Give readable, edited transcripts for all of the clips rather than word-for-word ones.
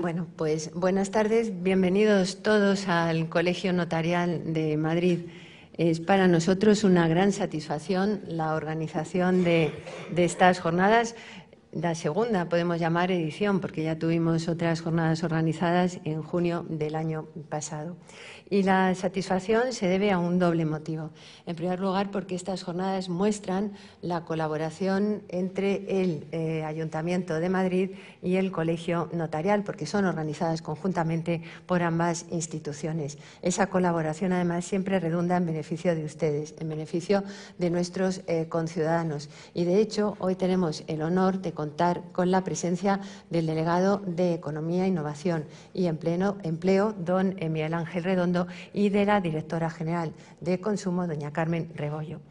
Bueno, pues buenas tardes, bienvenidos todos al Colegio Notarial de Madrid. Es para nosotros una gran satisfacción la organización de estas jornadas, la segunda, podemos llamar, edición, porque ya tuvimos otras jornadas organizadas en junio del año pasado. Y la satisfacción se debe a un doble motivo. En primer lugar, porque estas jornadas muestran la colaboración entre el Ayuntamiento de Madrid y el Colegio Notarial, porque son organizadas conjuntamente por ambas instituciones. Esa colaboración, además, siempre redunda en beneficio de ustedes, en beneficio de nuestros conciudadanos. Y, de hecho, hoy tenemos el honor de contar con la presencia del delegado de Economía, Innovación y Empleo, don Miguel Ángel Redondo, y de la directora general de Consumo, doña Carmen Rebollo.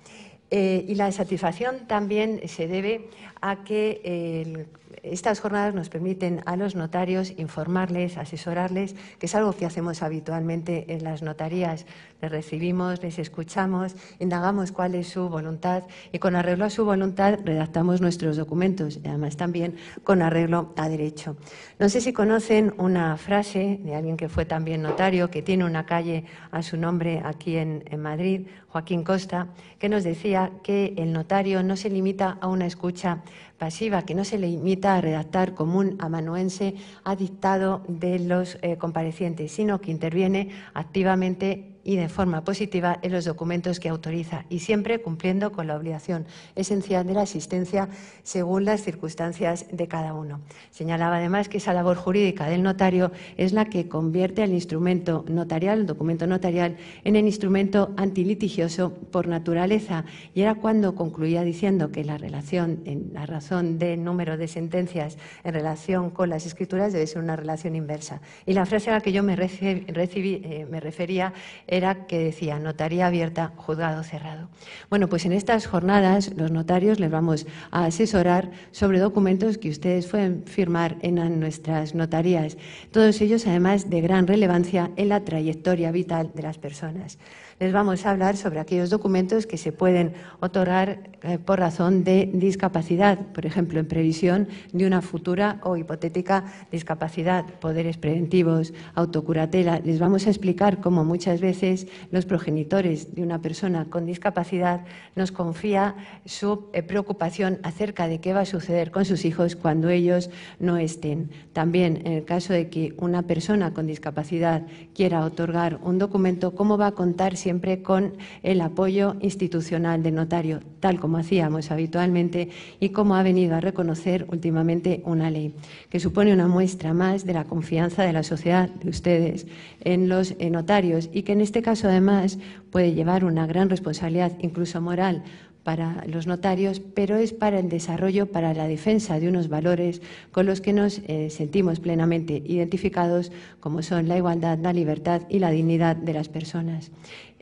Y la satisfacción también se debe a que estas jornadas nos permiten a los notarios informarles, asesorarles, que es algo que hacemos habitualmente en las notarías. Les recibimos, les escuchamos, indagamos cuál es su voluntad y con arreglo a su voluntad redactamos nuestros documentos, y además también con arreglo a derecho. No sé si conocen una frase de alguien que fue también notario, que tiene una calle a su nombre aquí en Madrid, Joaquín Costa, que nos decía que el notario no se limita a una escucha pasiva, que no se limita a redactar como un amanuense a dictado de los comparecientes, sino que interviene activamente y de forma positiva en los documentos que autoriza y siempre cumpliendo con la obligación esencial de la asistencia según las circunstancias de cada uno. Señalaba además que esa labor jurídica del notario es la que convierte al instrumento notarial, el documento notarial, en el instrumento antilitigioso por naturaleza, y era cuando concluía diciendo que la relación, en la razón del número de sentencias en relación con las escrituras, debe ser una relación inversa. Y la frase a la que yo me refería era que decía notaría abierta, juzgado cerrado. Bueno, pues en estas jornadas los notarios les vamos a asesorar sobre documentos que ustedes pueden firmar en nuestras notarías, todos ellos además de gran relevancia en la trayectoria vital de las personas. Les vamos a hablar sobre aquellos documentos que se pueden otorgar por razón de discapacidad, por ejemplo, en previsión de una futura o hipotética discapacidad, poderes preventivos, autocuratela. Les vamos a explicar cómo muchas veces los progenitores de una persona con discapacidad nos confía su preocupación acerca de qué va a suceder con sus hijos cuando ellos no estén. También, en el caso de que una persona con discapacidad quiera otorgar un documento, cómo va a contar siempre con el apoyo institucional del notario, tal como hacíamos habitualmente y como ha venido a reconocer últimamente una ley, que supone una muestra más de la confianza de la sociedad, de ustedes, en los notarios, y que en este caso además puede llevar una gran responsabilidad, incluso moral, para los notarios, pero es para el desarrollo, para la defensa de unos valores con los que nos sentimos plenamente identificados, como son la igualdad, la libertad y la dignidad de las personas.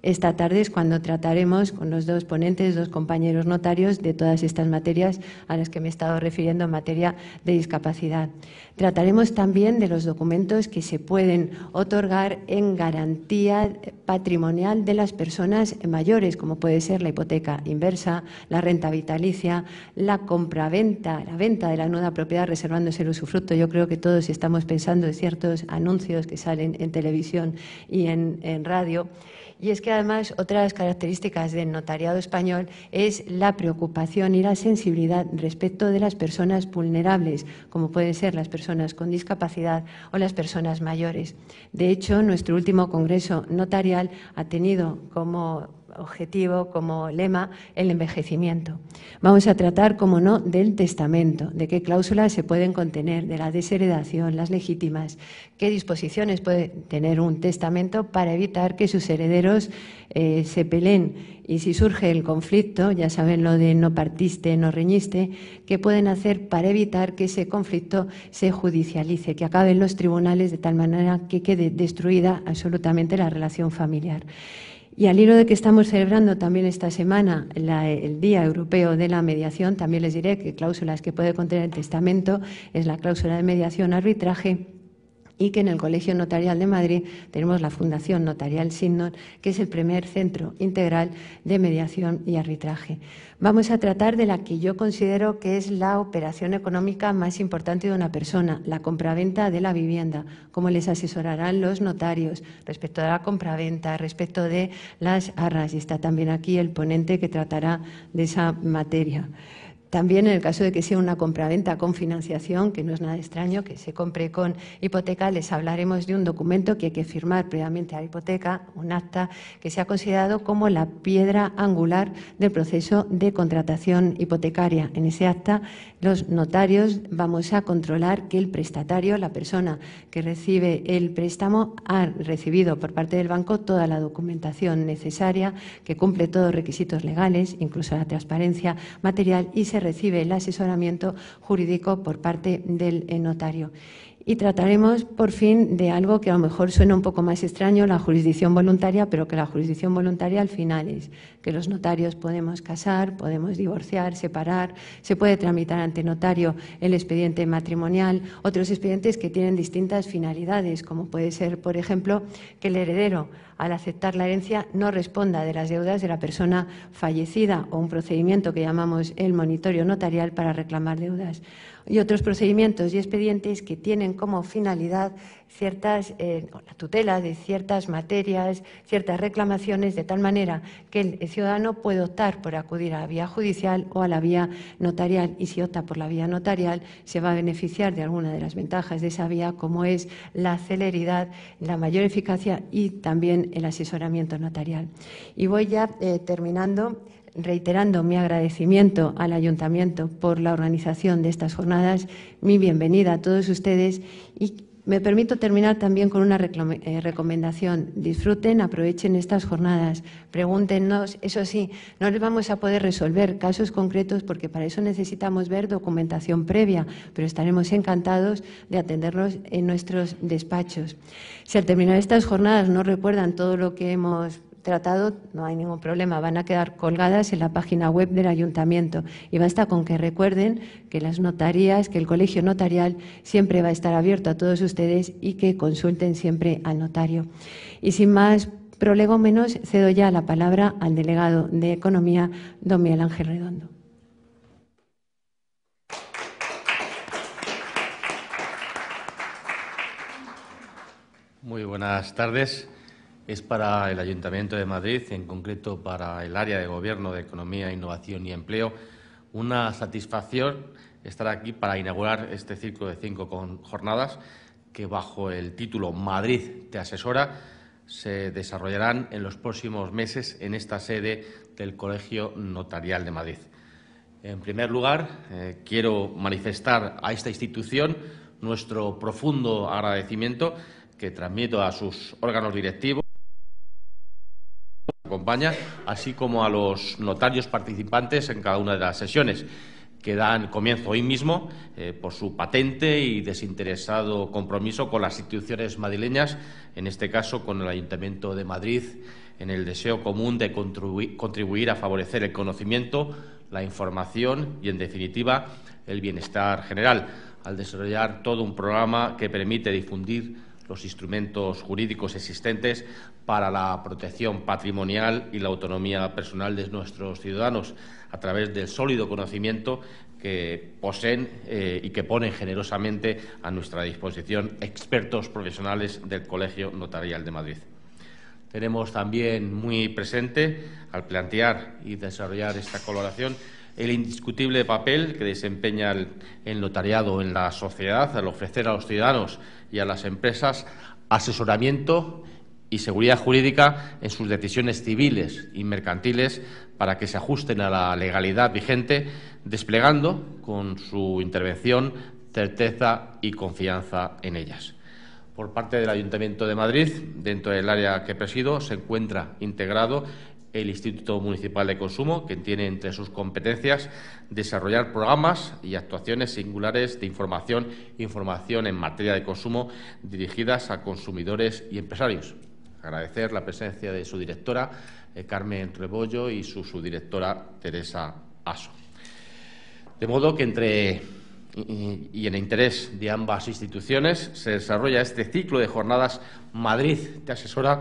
Esta tarde es cuando trataremos con los dos ponentes, dos compañeros notarios, de todas estas materias a las que me he estado refiriendo en materia de discapacidad. Trataremos también de los documentos que se pueden otorgar en garantía patrimonial de las personas mayores, como puede ser la hipoteca inversa, la renta vitalicia, la compraventa, la venta de la nueva propiedad reservándose el usufructo. Yo creo que todos estamos pensando en ciertos anuncios que salen en televisión y en radio. Y es que además otra de las características del notariado español es la preocupación y la sensibilidad respecto de las personas vulnerables, como pueden ser las personas con discapacidad o las personas mayores. De hecho, nuestro último congreso notarial ha tenido como objetivo, como lema, el envejecimiento. Vamos a tratar, como no, del testamento, de qué cláusulas se pueden contener, de la desheredación, las legítimas, qué disposiciones puede tener un testamento para evitar que sus herederos se peleen. Y si surge el conflicto, ya saben lo de no partiste, no reñiste, ¿qué pueden hacer para evitar que ese conflicto se judicialice, que acabe en los tribunales de tal manera que quede destruida absolutamente la relación familiar? Y al hilo de que estamos celebrando también esta semana el Día Europeo de la Mediación, también les diré que cláusulas que puede contener el testamento es la cláusula de mediación, arbitraje y que en el Colegio Notarial de Madrid tenemos la Fundación Notarial Signon, que es el primer centro integral de mediación y arbitraje. Vamos a tratar de la que yo considero que es la operación económica más importante de una persona, la compraventa de la vivienda, cómo les asesorarán los notarios respecto de la compraventa, respecto de las arras, y está también aquí el ponente que tratará de esa materia. También en el caso de que sea una compraventa con financiación, que no es nada extraño, que se compre con hipoteca, les hablaremos de un documento que hay que firmar previamente a la hipoteca, un acta que se ha considerado como la piedra angular del proceso de contratación hipotecaria. En ese acta, los notarios vamos a controlar que el prestatario, la persona que recibe el préstamo, ha recibido por parte del banco toda la documentación necesaria, que cumple todos los requisitos legales, incluso la transparencia material, y se recibe el asesoramiento jurídico por parte del notario. Y trataremos, por fin, de algo que a lo mejor suena un poco más extraño, la jurisdicción voluntaria, pero que la jurisdicción voluntaria al final es que los notarios podemos casar, podemos divorciar, separar, se puede tramitar ante notario el expediente matrimonial, otros expedientes que tienen distintas finalidades, como puede ser, por ejemplo, que el heredero, al aceptar la herencia, no responda de las deudas de la persona fallecida, o un procedimiento que llamamos el monitorio notarial para reclamar deudas, y otros procedimientos y expedientes que tienen como finalidad la tutela de ciertas materias, ciertas reclamaciones, de tal manera que el ciudadano puede optar por acudir a la vía judicial o a la vía notarial, y si opta por la vía notarial se va a beneficiar de alguna de las ventajas de esa vía, como es la celeridad, la mayor eficacia y también el asesoramiento notarial. Y voy ya terminando, reiterando mi agradecimiento al Ayuntamiento por la organización de estas jornadas, mi bienvenida a todos ustedes, y me permito terminar también con una recomendación. Disfruten, aprovechen estas jornadas, pregúntenos. Eso sí, no les vamos a poder resolver casos concretos porque para eso necesitamos ver documentación previa, pero estaremos encantados de atenderlos en nuestros despachos. Si al terminar estas jornadas no recuerdan todo lo que hemos tratado, no hay ningún problema, van a quedar colgadas en la página web del Ayuntamiento, y basta con que recuerden que las notarías, que el Colegio Notarial siempre va a estar abierto a todos ustedes y que consulten siempre al notario. Y sin más prolegómenos, cedo ya la palabra al delegado de Economía, don Miguel Ángel Redondo. Muy buenas tardes. Es para el Ayuntamiento de Madrid, en concreto para el área de Gobierno de Economía, Innovación y Empleo, una satisfacción estar aquí para inaugurar este ciclo de 5 jornadas que, bajo el título Madrid te asesora, se desarrollarán en los próximos meses en esta sede del Colegio Notarial de Madrid. En primer lugar, quiero manifestar a esta institución nuestro profundo agradecimiento, que transmito a sus órganos directivos, acompaña, así como a los notarios participantes en cada una de las sesiones, que dan comienzo hoy mismo por su patente y desinteresado compromiso con las instituciones madrileñas, en este caso con el Ayuntamiento de Madrid, en el deseo común de contribuir a favorecer el conocimiento, la información y, en definitiva, el bienestar general, al desarrollar todo un programa que permite difundir los instrumentos jurídicos existentes para la protección patrimonial y la autonomía personal de nuestros ciudadanos, a través del sólido conocimiento que poseen y que ponen generosamente a nuestra disposición expertos profesionales del Colegio Notarial de Madrid. Tenemos también muy presente, al plantear y desarrollar esta colaboración, el indiscutible papel que desempeña el notariado en la sociedad, al ofrecer a los ciudadanos y a las empresas asesoramiento y seguridad jurídica en sus decisiones civiles y mercantiles para que se ajusten a la legalidad vigente, desplegando con su intervención certeza y confianza en ellas. Por parte del Ayuntamiento de Madrid, dentro del área que presido, se encuentra integrado el Instituto Municipal de Consumo, que tiene entre sus competencias desarrollar programas y actuaciones singulares de información en materia de consumo dirigidas a consumidores y empresarios. Agradecer la presencia de su directora, Carmen Rebollo, y su subdirectora, Teresa Aso. De modo que entre y en interés de ambas instituciones se desarrolla este ciclo de jornadas Madrid te asesora,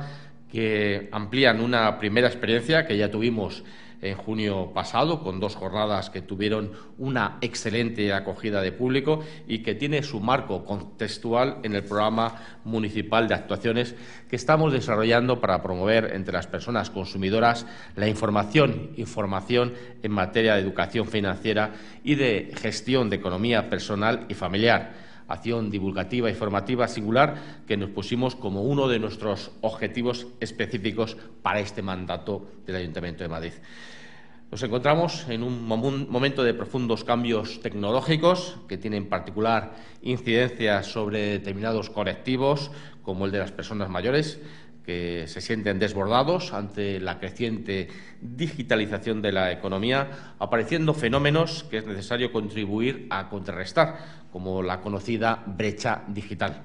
que amplían una primera experiencia que ya tuvimos en junio pasado, con 2 jornadas que tuvieron una excelente acogida de público y que tiene su marco contextual en el programa municipal de actuaciones que estamos desarrollando para promover entre las personas consumidoras la información en materia de educación financiera y de gestión de economía personal y familiar. Acción divulgativa y formativa singular que nos pusimos como uno de nuestros objetivos específicos para este mandato del Ayuntamiento de Madrid. Nos encontramos en un momento de profundos cambios tecnológicos que tienen particular incidencia sobre determinados colectivos, como el de las personas mayores, que se sienten desbordados ante la creciente digitalización de la economía, apareciendo fenómenos que es necesario contribuir a contrarrestar, como la conocida brecha digital.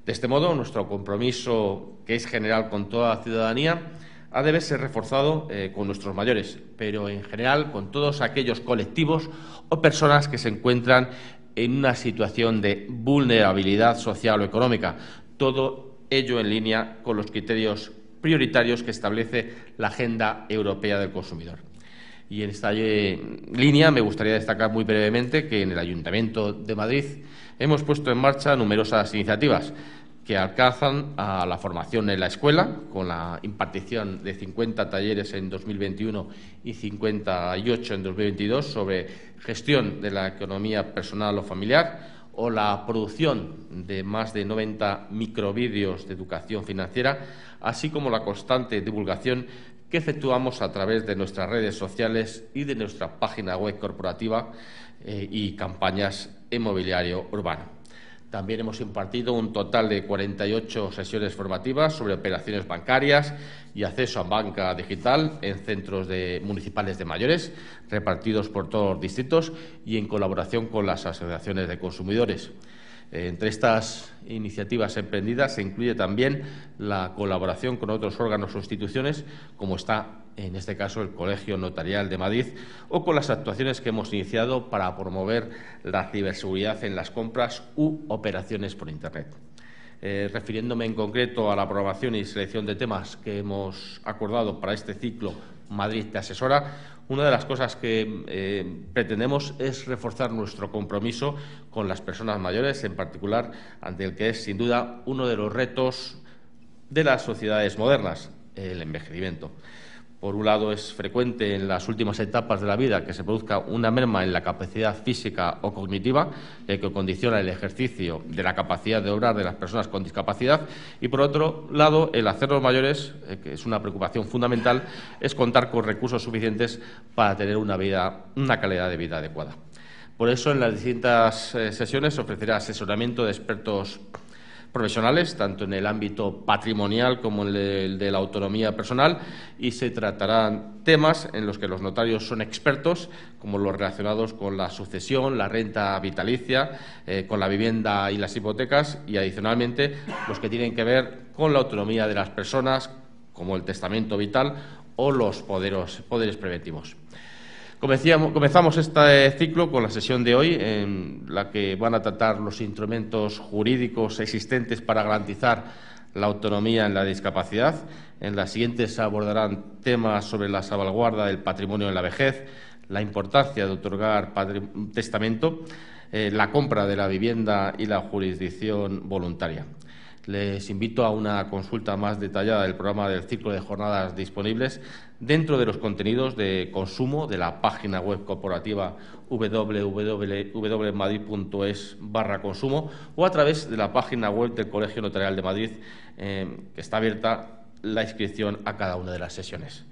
De este modo, nuestro compromiso, que es general con toda la ciudadanía, ha de verse reforzado con nuestros mayores, pero en general con todos aquellos colectivos o personas que se encuentran en una situación de vulnerabilidad social o económica, todo ello en línea con los criterios prioritarios que establece la Agenda Europea del Consumidor. Y en esta línea me gustaría destacar muy brevemente que en el Ayuntamiento de Madrid hemos puesto en marcha numerosas iniciativas que alcanzan a la formación en la escuela, con la impartición de 50 talleres en 2021 y 58 en 2022 sobre gestión de la economía personal o familiar, o la producción de más de 90 microvídeos de educación financiera, así como la constante divulgación que efectuamos a través de nuestras redes sociales y de nuestra página web corporativa y campañas en mobiliario urbano. También hemos impartido un total de 48 sesiones formativas sobre operaciones bancarias y acceso a banca digital en centros municipales de mayores, repartidos por todos los distritos y en colaboración con las asociaciones de consumidores. Entre estas iniciativas emprendidas se incluye también la colaboración con otros órganos o instituciones, como está en este caso el Colegio Notarial de Madrid, o con las actuaciones que hemos iniciado para promover la ciberseguridad en las compras u operaciones por Internet. Refiriéndome en concreto a la aprobación y selección de temas que hemos acordado para este ciclo Madrid te asesora, una de las cosas que pretendemos es reforzar nuestro compromiso con las personas mayores, en particular ante el que es, sin duda, uno de los retos de las sociedades modernas, el envejecimiento. Por un lado, es frecuente en las últimas etapas de la vida que se produzca una merma en la capacidad física o cognitiva que condiciona el ejercicio de la capacidad de obrar de las personas con discapacidad, y, por otro lado, el hacerlos mayores, que es una preocupación fundamental, es contar con recursos suficientes para tener una calidad de vida adecuada. Por eso, en las distintas sesiones se ofrecerá asesoramiento de expertos profesionales, tanto en el ámbito patrimonial como en el de la autonomía personal, y se tratarán temas en los que los notarios son expertos, como los relacionados con la sucesión, la renta vitalicia, con la vivienda y las hipotecas, y adicionalmente los que tienen que ver con la autonomía de las personas, como el testamento vital o los poderes preventivos. Comenzamos este ciclo con la sesión de hoy, en la que van a tratar los instrumentos jurídicos existentes para garantizar la autonomía en la discapacidad. En las siguientes se abordarán temas sobre la salvaguarda del patrimonio en la vejez, la importancia de otorgar testamento, la compra de la vivienda y la jurisdicción voluntaria. Les invito a una consulta más detallada del programa del ciclo de jornadas disponibles dentro de los contenidos de consumo de la página web corporativa www.madrid.es/consumo o a través de la página web del Colegio Notarial de Madrid, que está abierta la inscripción a cada una de las sesiones.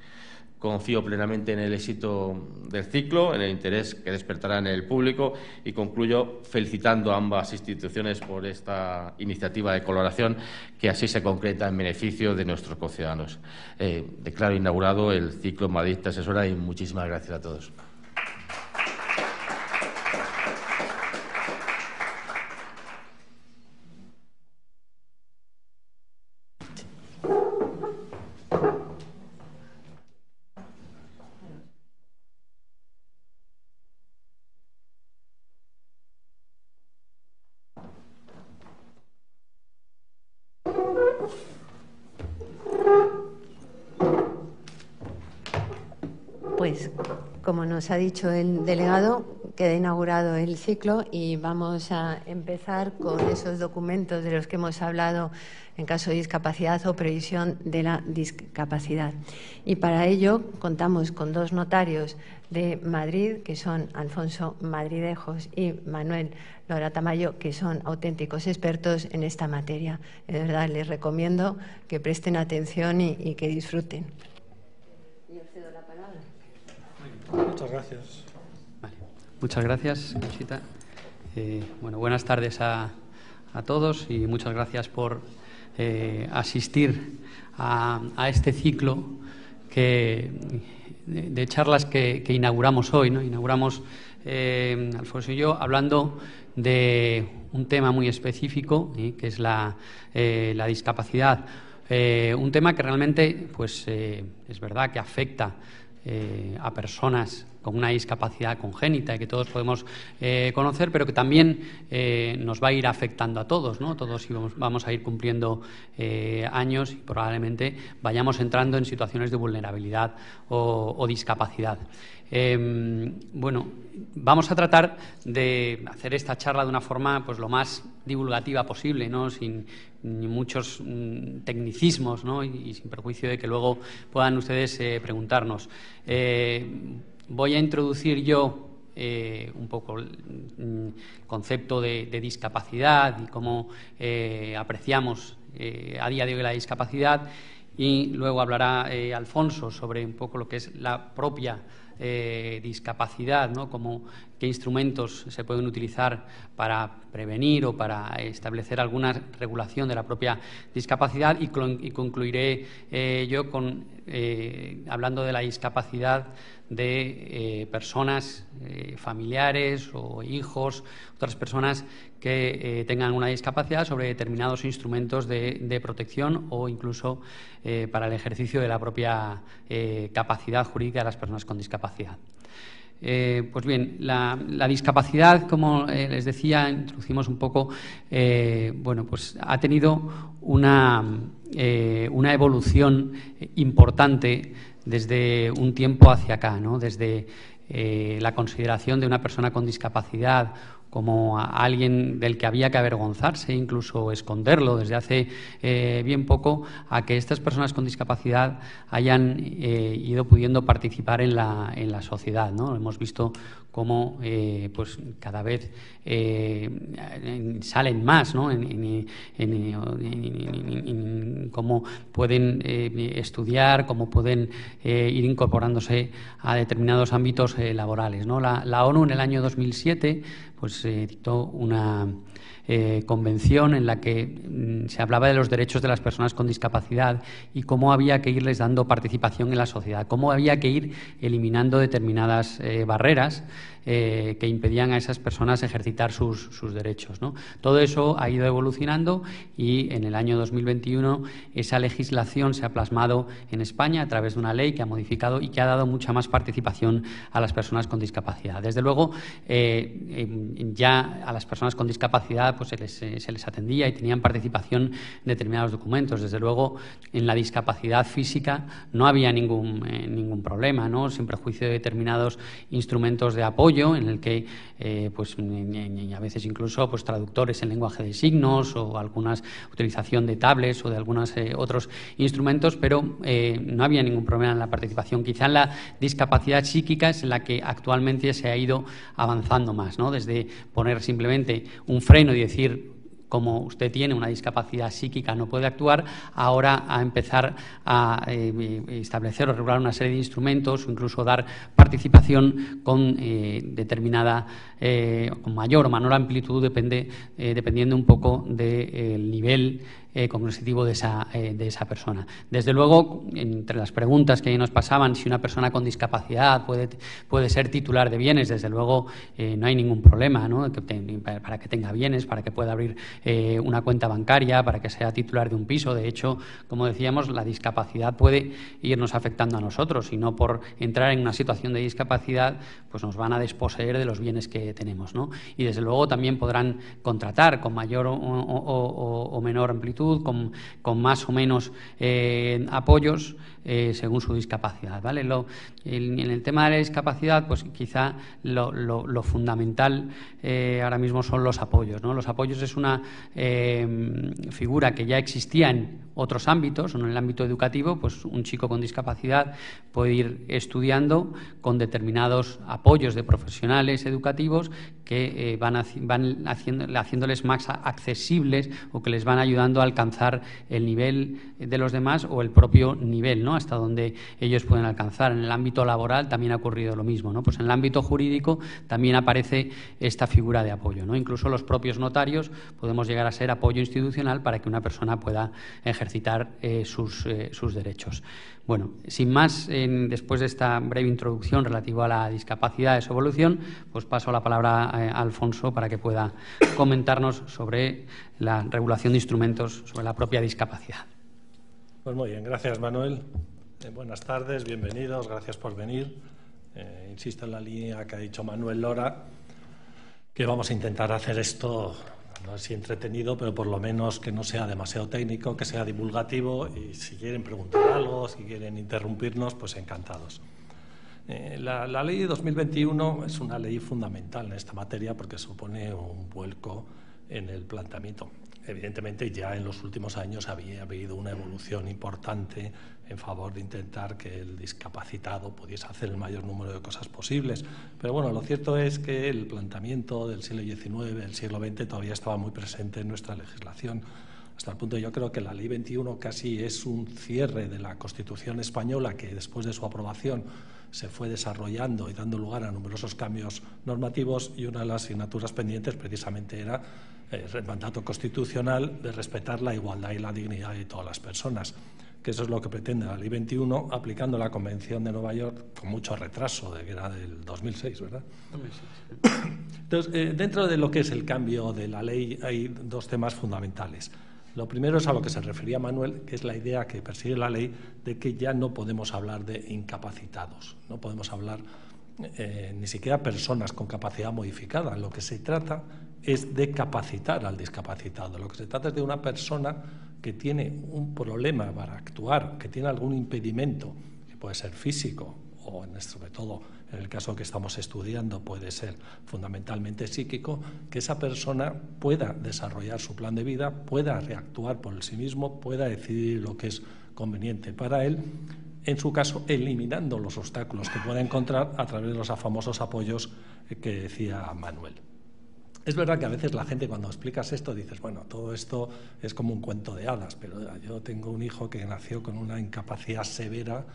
Confío plenamente en el éxito del ciclo, en el interés que despertará en el público, y concluyo felicitando a ambas instituciones por esta iniciativa de colaboración que así se concreta en beneficio de nuestros conciudadanos. Declaro inaugurado el ciclo Madrid te asesora y muchísimas gracias a todos. Pues, como nos ha dicho el delegado, queda inaugurado el ciclo y vamos a empezar con esos documentos de los que hemos hablado en caso de discapacidad o previsión de la discapacidad. Y para ello contamos con dos notarios de Madrid, que son Alfonso Madridejos y Manuel Lora Tamayo, que son auténticos expertos en esta materia. De verdad, les recomiendo que presten atención y que disfruten. Y os cedo la palabra. Muchas gracias. Vale. Muchas gracias, Conchita. Bueno, buenas tardes a todos y muchas gracias por asistir a este ciclo de charlas que inauguramos hoy, ¿no? Inauguramos, Alfonso y yo, hablando de un tema muy específico, que es la discapacidad. Un tema que realmente, pues, es verdad que afecta a personas con una discapacidad congénita y que todos podemos conocer, pero que también nos va a ir afectando a todos, ¿no? Todos vamos a ir cumpliendo años y probablemente vayamos entrando en situaciones de vulnerabilidad o discapacidad. Bueno, vamos a tratar de hacer esta charla de una forma, pues, lo más divulgativa posible, ¿no? Sin muchos tecnicismos, ¿no? Y sin perjuicio de que luego puedan ustedes preguntarnos. Voy a introducir yo un poco el concepto de discapacidad y cómo apreciamos a día de hoy la discapacidad, y luego hablará Alfonso sobre un poco lo que es la propia discapacidad, ¿no? Qué instrumentos se pueden utilizar para prevenir o para establecer alguna regulación de la propia discapacidad, y concluiré yo hablando de la discapacidad de personas familiares o hijos, otras personas que tengan una discapacidad, sobre determinados instrumentos de protección o incluso para el ejercicio de la propia capacidad jurídica de las personas con discapacidad. Pues bien, la discapacidad, como les decía, introducimos un poco, bueno, pues ha tenido una evolución importante desde un tiempo hacia acá, ¿no? Desde la consideración de una persona con discapacidad como a alguien del que había que avergonzarse, incluso esconderlo desde hace bien poco, a que estas personas con discapacidad hayan ido pudiendo participar en la sociedad, ¿no? Hemos visto cómo pues cada vez salen más, ¿no? En cómo pueden estudiar, cómo pueden ir incorporándose a determinados ámbitos laborales, ¿no? La ONU en el año 2007 pues dictó una convención en la que se hablaba de los derechos de las personas con discapacidad y cómo había que irles dando participación en la sociedad, cómo había que ir eliminando determinadas barreras que impedían a esas personas ejercitar sus derechos, ¿no? Todo eso ha ido evolucionando y en el año 2021 esa legislación se ha plasmado en España a través de una ley que ha modificado y que ha dado mucha más participación a las personas con discapacidad. Desde luego, ya a las personas con discapacidad pues se les atendía y tenían participación en determinados documentos. Desde luego, en la discapacidad física no había ningún problema, ¿no? Sin perjuicio de determinados instrumentos de apoyo en el que pues a veces incluso pues traductores en lenguaje de signos o alguna utilización de tablets o de algunos otros instrumentos, pero no había ningún problema en la participación. Quizá en la discapacidad psíquica es en la que actualmente se ha ido avanzando más, ¿no? Desde poner simplemente un freno y decir, como usted tiene una discapacidad psíquica, no puede actuar, ahora a empezar a establecer o regular una serie de instrumentos o incluso dar participación con determinada, con mayor o menor amplitud, dependiendo un poco del nivel cognitivo de esa persona. Desde luego, entre las preguntas que nos pasaban, si una persona con discapacidad puede ser titular de bienes, desde luego no hay ningún problema, ¿no? Para que tenga bienes, para que pueda abrir una cuenta bancaria, para que sea titular de un piso. De hecho, como decíamos, la discapacidad puede irnos afectando a nosotros y no por entrar en una situación de discapacidad pues nos van a desposeer de los bienes que tenemos, ¿no? Y desde luego también podrán contratar con mayor o menor amplitud juventud, con más o menos apoyos según su discapacidad, ¿vale? En el tema de la discapacidad, pues quizá lo fundamental ahora mismo son los apoyos, ¿no? Los apoyos es una figura que ya existía en otros ámbitos, en el ámbito educativo, pues un chico con discapacidad puede ir estudiando con determinados apoyos de profesionales educativos que van haciéndoles más accesibles o que les van ayudando a alcanzar el nivel de los demás o el propio nivel, ¿no? Hasta donde ellos pueden alcanzar. En el ámbito laboral también ha ocurrido lo mismo, ¿no? Pues en el ámbito jurídico también aparece esta figura de apoyo, ¿no? Incluso los propios notarios podemos llegar a ser apoyo institucional para que una persona pueda ejercitar sus derechos. Bueno, sin más, después de esta breve introducción relativa a la discapacidad y su evolución, pues paso la palabra a Alfonso para que pueda comentarnos sobre la regulación de instrumentos sobre la propia discapacidad. Pues muy bien, gracias Manuel. Buenas tardes, bienvenidos, gracias por venir. Insisto en la línea que ha dicho Manuel Lora, que vamos a intentar hacer esto, no es entretenido, pero por lo menos que no sea demasiado técnico, que sea divulgativo, y si quieren preguntar algo, si quieren interrumpirnos, pues encantados. La ley de 2021 es una ley fundamental en esta materia porque supone un vuelco en el planteamiento. Evidentemente, ya en los últimos años había habido una evolución importante en favor de intentar que el discapacitado pudiese hacer el mayor número de cosas posibles. Pero bueno, lo cierto es que el planteamiento del siglo XIX, del siglo XX, todavía estaba muy presente en nuestra legislación. Hasta el punto, yo creo que la Ley 21 casi es un cierre de la Constitución española que después de su aprobación se fue desarrollando y dando lugar a numerosos cambios normativos, y una de las asignaturas pendientes precisamente era el mandato constitucional de respetar la igualdad y la dignidad de todas las personas, que eso es lo que pretende la Ley 21, aplicando la Convención de Nueva York con mucho retraso, que era del 2006, ¿verdad? 2006. Entonces, dentro de lo que es el cambio de la ley hay dos temas fundamentales. Lo primero es a lo que se refería Manuel, que es la idea que persigue la ley de que ya no podemos hablar de incapacitados, no podemos hablar ni siquiera personas con capacidad modificada. Lo que se trata es de capacitar al discapacitado. Lo que se trata es de una persona que tiene un problema para actuar, que tiene algún impedimento, que puede ser físico o, sobre todo, en el caso que estamos estudiando, puede ser fundamentalmente psíquico, que esa persona pueda desarrollar su plan de vida, pueda reactuar por sí mismo, pueda decidir lo que es conveniente para él, en su caso, eliminando los obstáculos que pueda encontrar a través de los famosos apoyos que decía Manuel. Es verdad que a veces la gente, cuando explicas esto, dices, bueno, todo esto es como un cuento de hadas, pero yo tengo un hijo que nació con una incapacidad severa,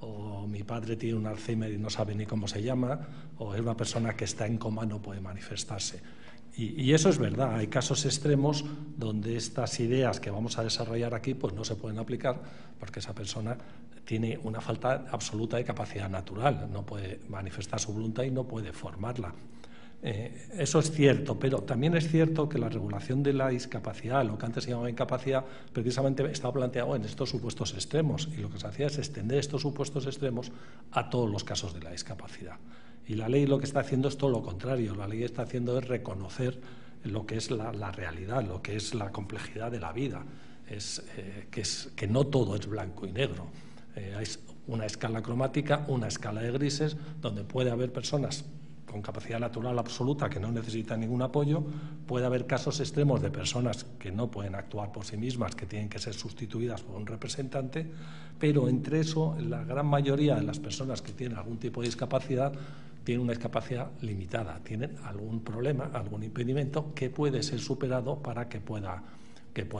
o mi padre tiene un Alzheimer y no sabe ni cómo se llama, o es una persona que está en coma, no puede manifestarse. Y eso es verdad, hay casos extremos donde estas ideas que vamos a desarrollar aquí pues no se pueden aplicar porque esa persona tiene una falta absoluta de capacidad natural, no puede manifestar su voluntad y no puede formarla. Eso es cierto, pero también es cierto que la regulación de la discapacidad, lo que antes se llamaba incapacidad, precisamente estaba planteado en estos supuestos extremos, y lo que se hacía es extender estos supuestos extremos a todos los casos de la discapacidad. Y la ley lo que está haciendo es todo lo contrario, la ley está haciendo es reconocer lo que es la realidad, lo que es la complejidad de la vida, que no todo es blanco y negro. Hay una escala cromática, una escala de grises, donde puede haber personas con capacidad natural absoluta que no necesitan ningún apoyo, puede haber casos extremos de personas que no pueden actuar por sí mismas, que tienen que ser sustituidas por un representante, pero entre eso la gran mayoría de las personas que tienen algún tipo de discapacidad tienen una discapacidad limitada, tienen algún problema, algún impedimento que puede ser superado para que pueda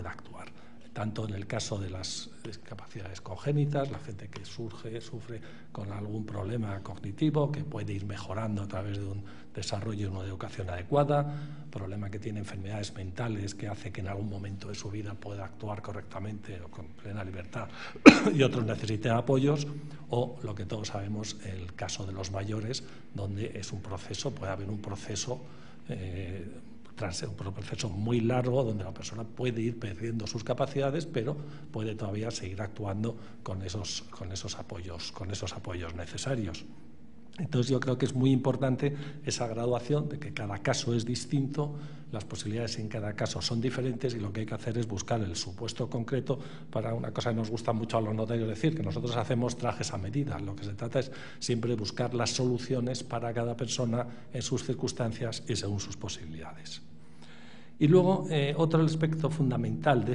actuar. Tanto en el caso de las discapacidades congénitas, la gente que sufre con algún problema cognitivo que puede ir mejorando a través de un desarrollo de una educación adecuada, problema que tiene enfermedades mentales que hace que en algún momento de su vida pueda actuar correctamente o con plena libertad y otros necesiten apoyos, o lo que todos sabemos, el caso de los mayores, donde es un proceso, puede haber un proceso tras un proceso muy largo donde la persona puede ir perdiendo sus capacidades, pero puede todavía seguir actuando con esos apoyos necesarios. Entonces yo creo que es muy importante esa graduación de que cada caso es distinto, las posibilidades en cada caso son diferentes y lo que hay que hacer es buscar el supuesto concreto para una cosa que nos gusta mucho a los notarios decir, que nosotros hacemos trajes a medida. Lo que se trata es siempre buscar las soluciones para cada persona en sus circunstancias y según sus posibilidades. Y luego, otro aspecto fundamental de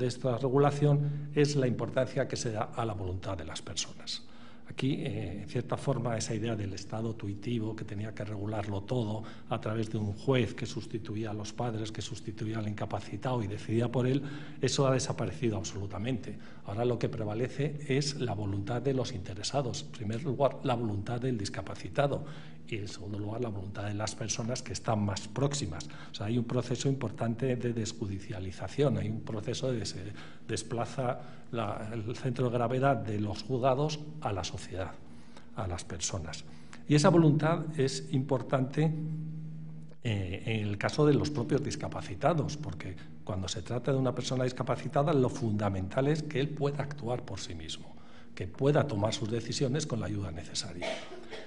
esta regulación es la importancia que se da a la voluntad de las personas. Aquí, en cierta forma, esa idea del Estado tuitivo que tenía que regularlo todo a través de un juez que sustituía a los padres, que sustituía al incapacitado y decidía por él, eso ha desaparecido absolutamente. Ahora lo que prevalece es la voluntad de los interesados. En primer lugar, la voluntad del discapacitado y, en segundo lugar, la voluntad de las personas que están más próximas. O sea, hay un proceso importante de desjudicialización, hay un proceso de se desplaza el centro de gravedad de los juzgados a la sociedad, a las personas. Y esa voluntad es importante en el caso de los propios discapacitados, porque cuando se trata de una persona discapacitada, lo fundamental es que él pueda actuar por sí mismo, que pueda tomar sus decisiones con la ayuda necesaria.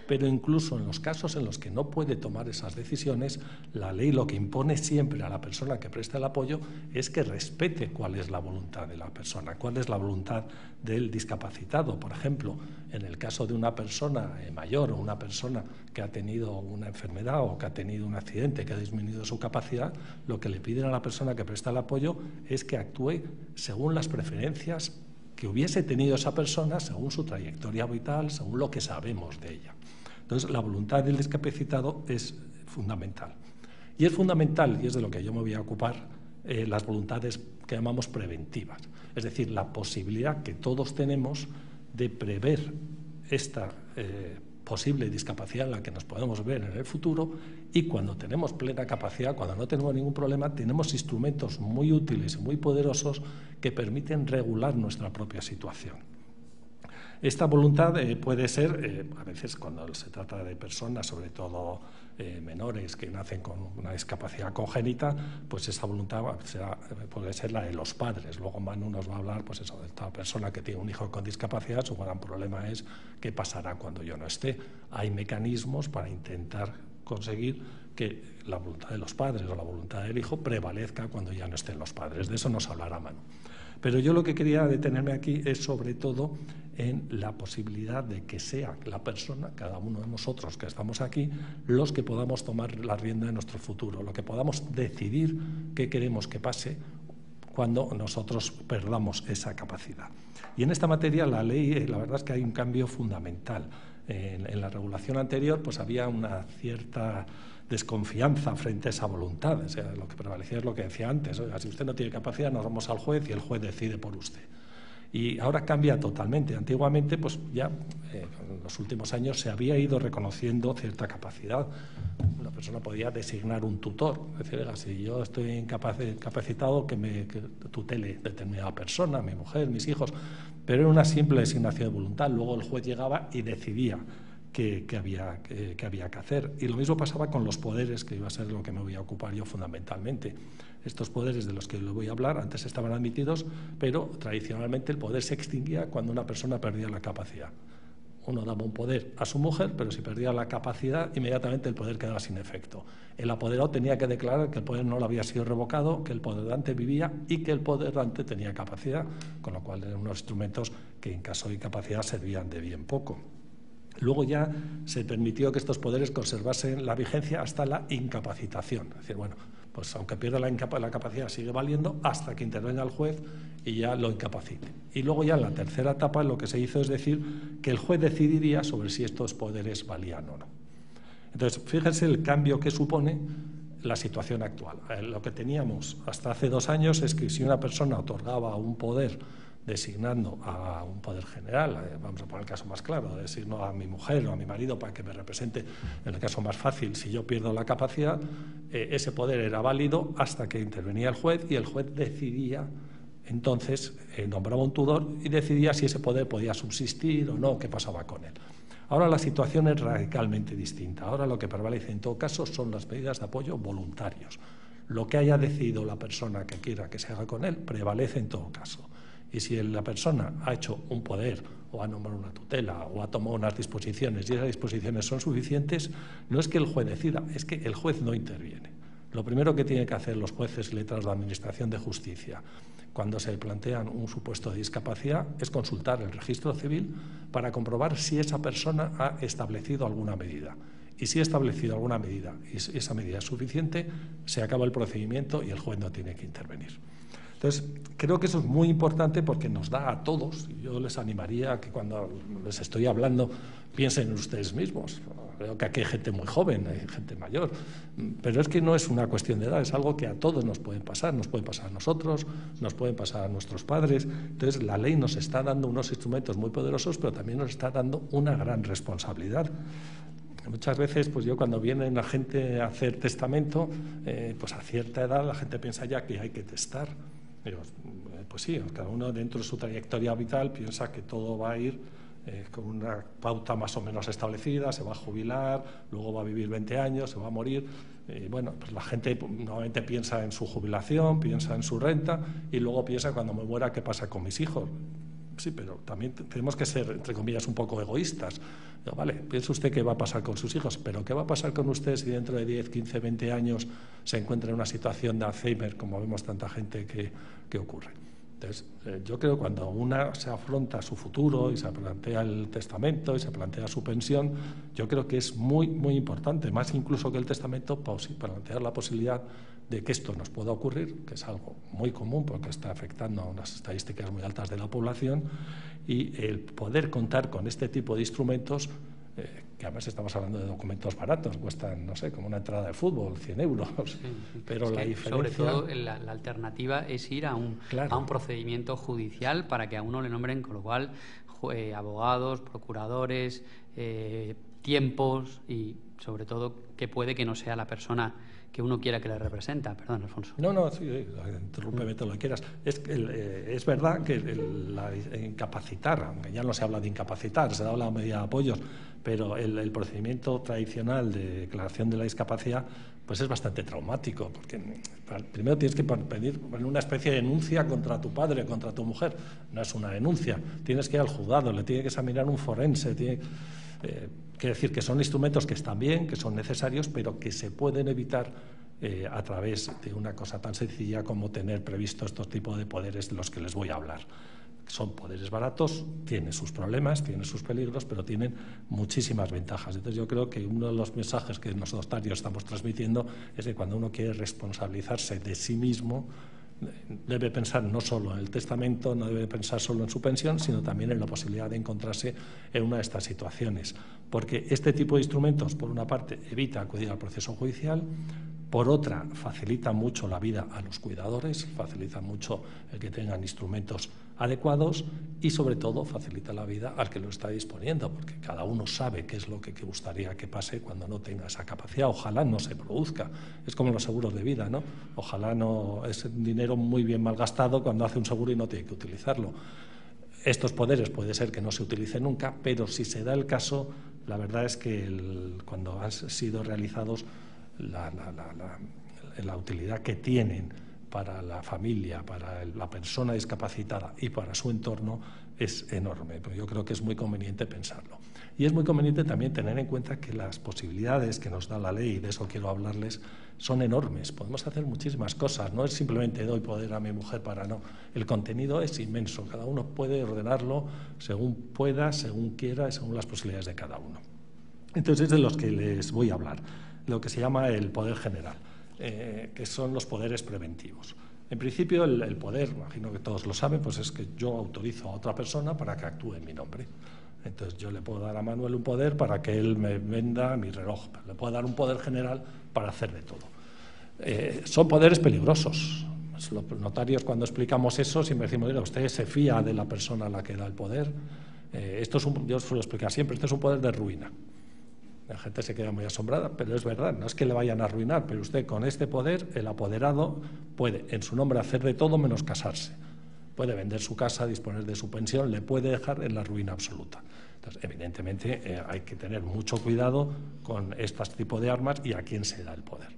Pero incluso en los casos en los que no puede tomar esas decisiones, la ley lo que impone siempre a la persona que presta el apoyo es que respete cuál es la voluntad de la persona, cuál es la voluntad del discapacitado. Por ejemplo, en el caso de una persona mayor o una persona que ha tenido una enfermedad o que ha tenido un accidente que ha disminuido su capacidad, lo que le piden a la persona que presta el apoyo es que actúe según las preferencias que hubiese tenido esa persona, según su trayectoria vital, según lo que sabemos de ella. Entonces, la voluntad del discapacitado es fundamental. Y es fundamental, y es de lo que yo me voy a ocupar, las voluntades que llamamos preventivas. Es decir, la posibilidad que todos tenemos de prever esta posible discapacidad en la que nos podemos ver en el futuro, y cuando tenemos plena capacidad, cuando no tenemos ningún problema, tenemos instrumentos muy útiles y muy poderosos que permiten regular nuestra propia situación. Esta voluntad puede ser, a veces cuando se trata de personas, sobre todo menores que nacen con una discapacidad congénita, pues esa voluntad puede ser la de los padres. Luego Manu nos va a hablar pues eso, de esta persona que tiene un hijo con discapacidad. Su gran problema es qué pasará cuando yo no esté. Hay mecanismos para intentar conseguir que la voluntad de los padres o la voluntad del hijo prevalezca cuando ya no estén los padres. De eso nos hablará Manu. Pero yo lo que quería detenerme aquí es sobre todo en la posibilidad de que sea la persona, cada uno de nosotros que estamos aquí, los que podamos tomar la rienda de nuestro futuro, lo que podamos decidir qué queremos que pase cuando nosotros perdamos esa capacidad. Y en esta materia la ley, la verdad es que hay un cambio fundamental. En la regulación anterior pues había una cierta desconfianza frente a esa voluntad. O sea, lo que prevalecía es lo que decía antes: oiga, si usted no tiene capacidad, nos vamos al juez y el juez decide por usted. Y ahora cambia totalmente. Antiguamente, pues ya en los últimos años se había ido reconociendo cierta capacidad. Una persona podía designar un tutor, es decir, oiga, si yo estoy incapacitado, que tutele determinada persona, mi mujer, mis hijos, pero era una simple designación de voluntad. Luego el juez llegaba y decidía qué había que hacer. Y lo mismo pasaba con los poderes, que iba a ser lo que me voy a ocupar yo fundamentalmente. Estos poderes de los que le voy a hablar antes estaban admitidos, pero tradicionalmente el poder se extinguía cuando una persona perdía la capacidad. Uno daba un poder a su mujer, pero si perdía la capacidad, inmediatamente el poder quedaba sin efecto. El apoderado tenía que declarar que el poder no le había sido revocado, que el poderante vivía y que el poderante tenía capacidad, con lo cual eran unos instrumentos que en caso de incapacidad servían de bien poco. Luego ya se permitió que estos poderes conservasen la vigencia hasta la incapacitación. Es decir, bueno, pues aunque pierda la capacidad sigue valiendo hasta que intervenga el juez y ya lo incapacite. Y luego ya en la tercera etapa lo que se hizo es decir que el juez decidiría sobre si estos poderes valían o no. Entonces, fíjense el cambio que supone la situación actual. Lo que teníamos hasta hace 2 años es que si una persona otorgaba un poder designando a un poder general, vamos a poner el caso más claro, designo a mi mujer o a mi marido para que me represente, en el caso más fácil, si yo pierdo la capacidad, ese poder era válido hasta que intervenía el juez y el juez decidía, entonces nombraba un tutor y decidía si ese poder podía subsistir o no, qué pasaba con él. Ahora la situación es radicalmente distinta. Ahora lo que prevalece en todo caso son las medidas de apoyo voluntarios. Lo que haya decidido la persona que quiera que se haga con él prevalece en todo caso. Y si la persona ha hecho un poder o ha nombrado una tutela, o ha tomado unas disposiciones, y esas disposiciones son suficientes, no es que el juez decida, es que el juez no interviene. Lo primero que tienen que hacer los jueces y letrados de la Administración de Justicia cuando se plantean un supuesto de discapacidad es consultar el registro civil para comprobar si esa persona ha establecido alguna medida. Y si ha establecido alguna medida y esa medida es suficiente, se acaba el procedimiento y el juez no tiene que intervenir. Entonces, creo que eso es muy importante porque nos da a todos, y yo les animaría a que cuando les estoy hablando piensen en ustedes mismos. Veo que aquí hay gente muy joven, hay gente mayor, pero es que no es una cuestión de edad, es algo que a todos nos puede pasar a nosotros, nos pueden pasar a nuestros padres. Entonces, la ley nos está dando unos instrumentos muy poderosos, pero también nos está dando una gran responsabilidad. Muchas veces, pues yo cuando viene la gente a hacer testamento, pues a cierta edad la gente piensa ya que hay que testar. Digo, pues sí, cada uno dentro de su trayectoria vital piensa que todo va a ir con una pauta más o menos establecida, se va a jubilar, luego va a vivir 20 años, se va a morir. Bueno, pues la gente normalmente piensa en su jubilación, piensa en su renta y luego piensa cuando me muera qué pasa con mis hijos. Sí, pero también tenemos que ser, entre comillas, un poco egoístas. Digo, vale, piensa usted qué va a pasar con sus hijos, pero ¿qué va a pasar con usted si dentro de 10, 15, 20 años se encuentra en una situación de Alzheimer, como vemos tanta gente que ocurre? Entonces, yo creo que cuando una se afronta su futuro y se plantea el testamento y se plantea su pensión, yo creo que es muy, muy importante, más incluso que el testamento, plantear la posibilidad de que esto nos pueda ocurrir, que es algo muy común porque está afectando a unas estadísticas muy altas de la población, y el poder contar con este tipo de instrumentos, que además estamos hablando de documentos baratos, cuestan, no sé, como una entrada de fútbol, 100 euros, sí, pero la diferencia... Sobre todo la alternativa es ir a un procedimiento judicial para que a uno le nombren, con lo cual abogados, procuradores, tiempos y sobre todo que puede que no sea la persona que uno quiera que le representa. Perdón, Alfonso. No, sí, interrúmpeme todo lo que quieras. Es verdad que incapacitar, aunque ya no se habla de incapacitar, se habla de medida de apoyos, pero el procedimiento tradicional de declaración de la discapacidad pues es bastante traumático, porque primero tienes que pedir una especie de denuncia contra tu padre, contra tu mujer. No es una denuncia, tienes que ir al juzgado, le tiene que examinar un forense, quiere decir que son instrumentos que están bien, que son necesarios, pero que se pueden evitar a través de una cosa tan sencilla como tener previsto estos tipos de poderes de los que les voy a hablar. Son poderes baratos, tienen sus problemas, tienen sus peligros, pero tienen muchísimas ventajas. Entonces yo creo que uno de los mensajes que los notarios estamos transmitiendo es que cuando uno quiere responsabilizarse de sí mismo, debe pensar no solo en el testamento, no debe pensar solo en su pensión, sino también en la posibilidad de encontrarse en una de estas situaciones. Porque este tipo de instrumentos, por una parte, evita acudir al proceso judicial, por otra, facilita mucho la vida a los cuidadores, facilita mucho el que tengan instrumentos adecuados y, sobre todo, facilita la vida al que lo está disponiendo, porque cada uno sabe qué es lo que gustaría que pase cuando no tenga esa capacidad. Ojalá no se produzca. Es como los seguros de vida, ¿no? Ojalá no es un dinero muy bien malgastado cuando hace un seguro y no tiene que utilizarlo. Estos poderes puede ser que no se utilicen nunca, pero si se da el caso, la verdad es que cuando han sido realizados, la utilidad que tienen para la familia, para la persona discapacitada y para su entorno es enorme. Pero yo creo que es muy conveniente pensarlo. Y es muy conveniente también tener en cuenta que las posibilidades que nos da la ley, y de eso quiero hablarles, son enormes. Podemos hacer muchísimas cosas. No es simplemente doy poder a mi mujer para no. El contenido es inmenso. Cada uno puede ordenarlo según pueda, según quiera y según las posibilidades de cada uno. Entonces es de los que les voy a hablar. Lo que se llama el poder general, que son los poderes preventivos. En principio, el poder, imagino que todos lo saben, pues es que yo autorizo a otra persona para que actúe en mi nombre. Entonces yo le puedo dar a Manuel un poder para que él me venda mi reloj, pero le puedo dar un poder general para hacer de todo. Son poderes peligrosos. Los notarios, cuando explicamos eso, siempre decimos, mira, usted se fía de la persona a la que da el poder. Yo suelo explicar siempre, esto es un poder de ruina. La gente se queda muy asombrada, pero es verdad, no es que le vayan a arruinar, pero usted con este poder, el apoderado, puede en su nombre hacer de todo menos casarse. Puede vender su casa, disponer de su pensión, le puede dejar en la ruina absoluta. Entonces, evidentemente, hay que tener mucho cuidado con este tipo de armas y a quién se da el poder.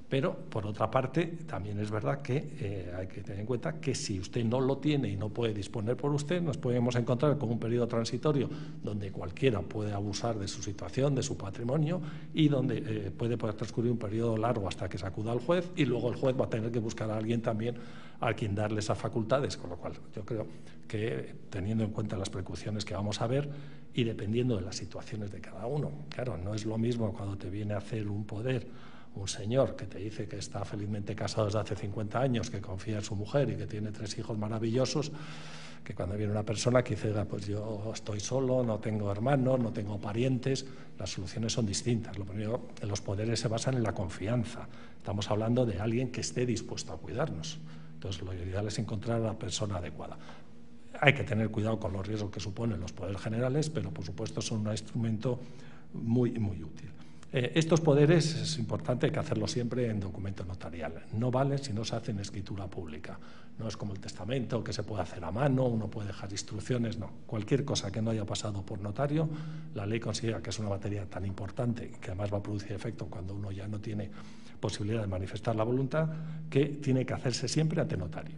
Pero, por otra parte, también es verdad que hay que tener en cuenta que si usted no lo tiene y no puede disponer por usted, nos podemos encontrar con un periodo transitorio donde cualquiera puede abusar de su situación, de su patrimonio, y donde puede transcurrir un periodo largo hasta que se acuda al juez, y luego el juez va a tener que buscar a alguien también a quien darle esas facultades, con lo cual yo creo que, teniendo en cuenta las precauciones que vamos a ver y dependiendo de las situaciones de cada uno, claro, no es lo mismo cuando te viene a hacer un poder un señor que te dice que está felizmente casado desde hace 50 años, que confía en su mujer y que tiene 3 hijos maravillosos, que cuando viene una persona que dice, pues yo estoy solo, no tengo hermanos, no tengo parientes, las soluciones son distintas. Lo primero, los poderes se basan en la confianza. Estamos hablando de alguien que esté dispuesto a cuidarnos. Entonces, lo ideal es encontrar a la persona adecuada. Hay que tener cuidado con los riesgos que suponen los poderes generales, pero por supuesto son un instrumento muy, muy útil. Estos poderes es importante, hay que hacerlo siempre en documento notarial. No valen si no se hace en escritura pública. No es como el testamento, que se puede hacer a mano, uno puede dejar instrucciones, no. Cualquier cosa que no haya pasado por notario, la ley considera que es una materia tan importante y que además va a producir efecto cuando uno ya no tiene posibilidad de manifestar la voluntad, que tiene que hacerse siempre ante notario.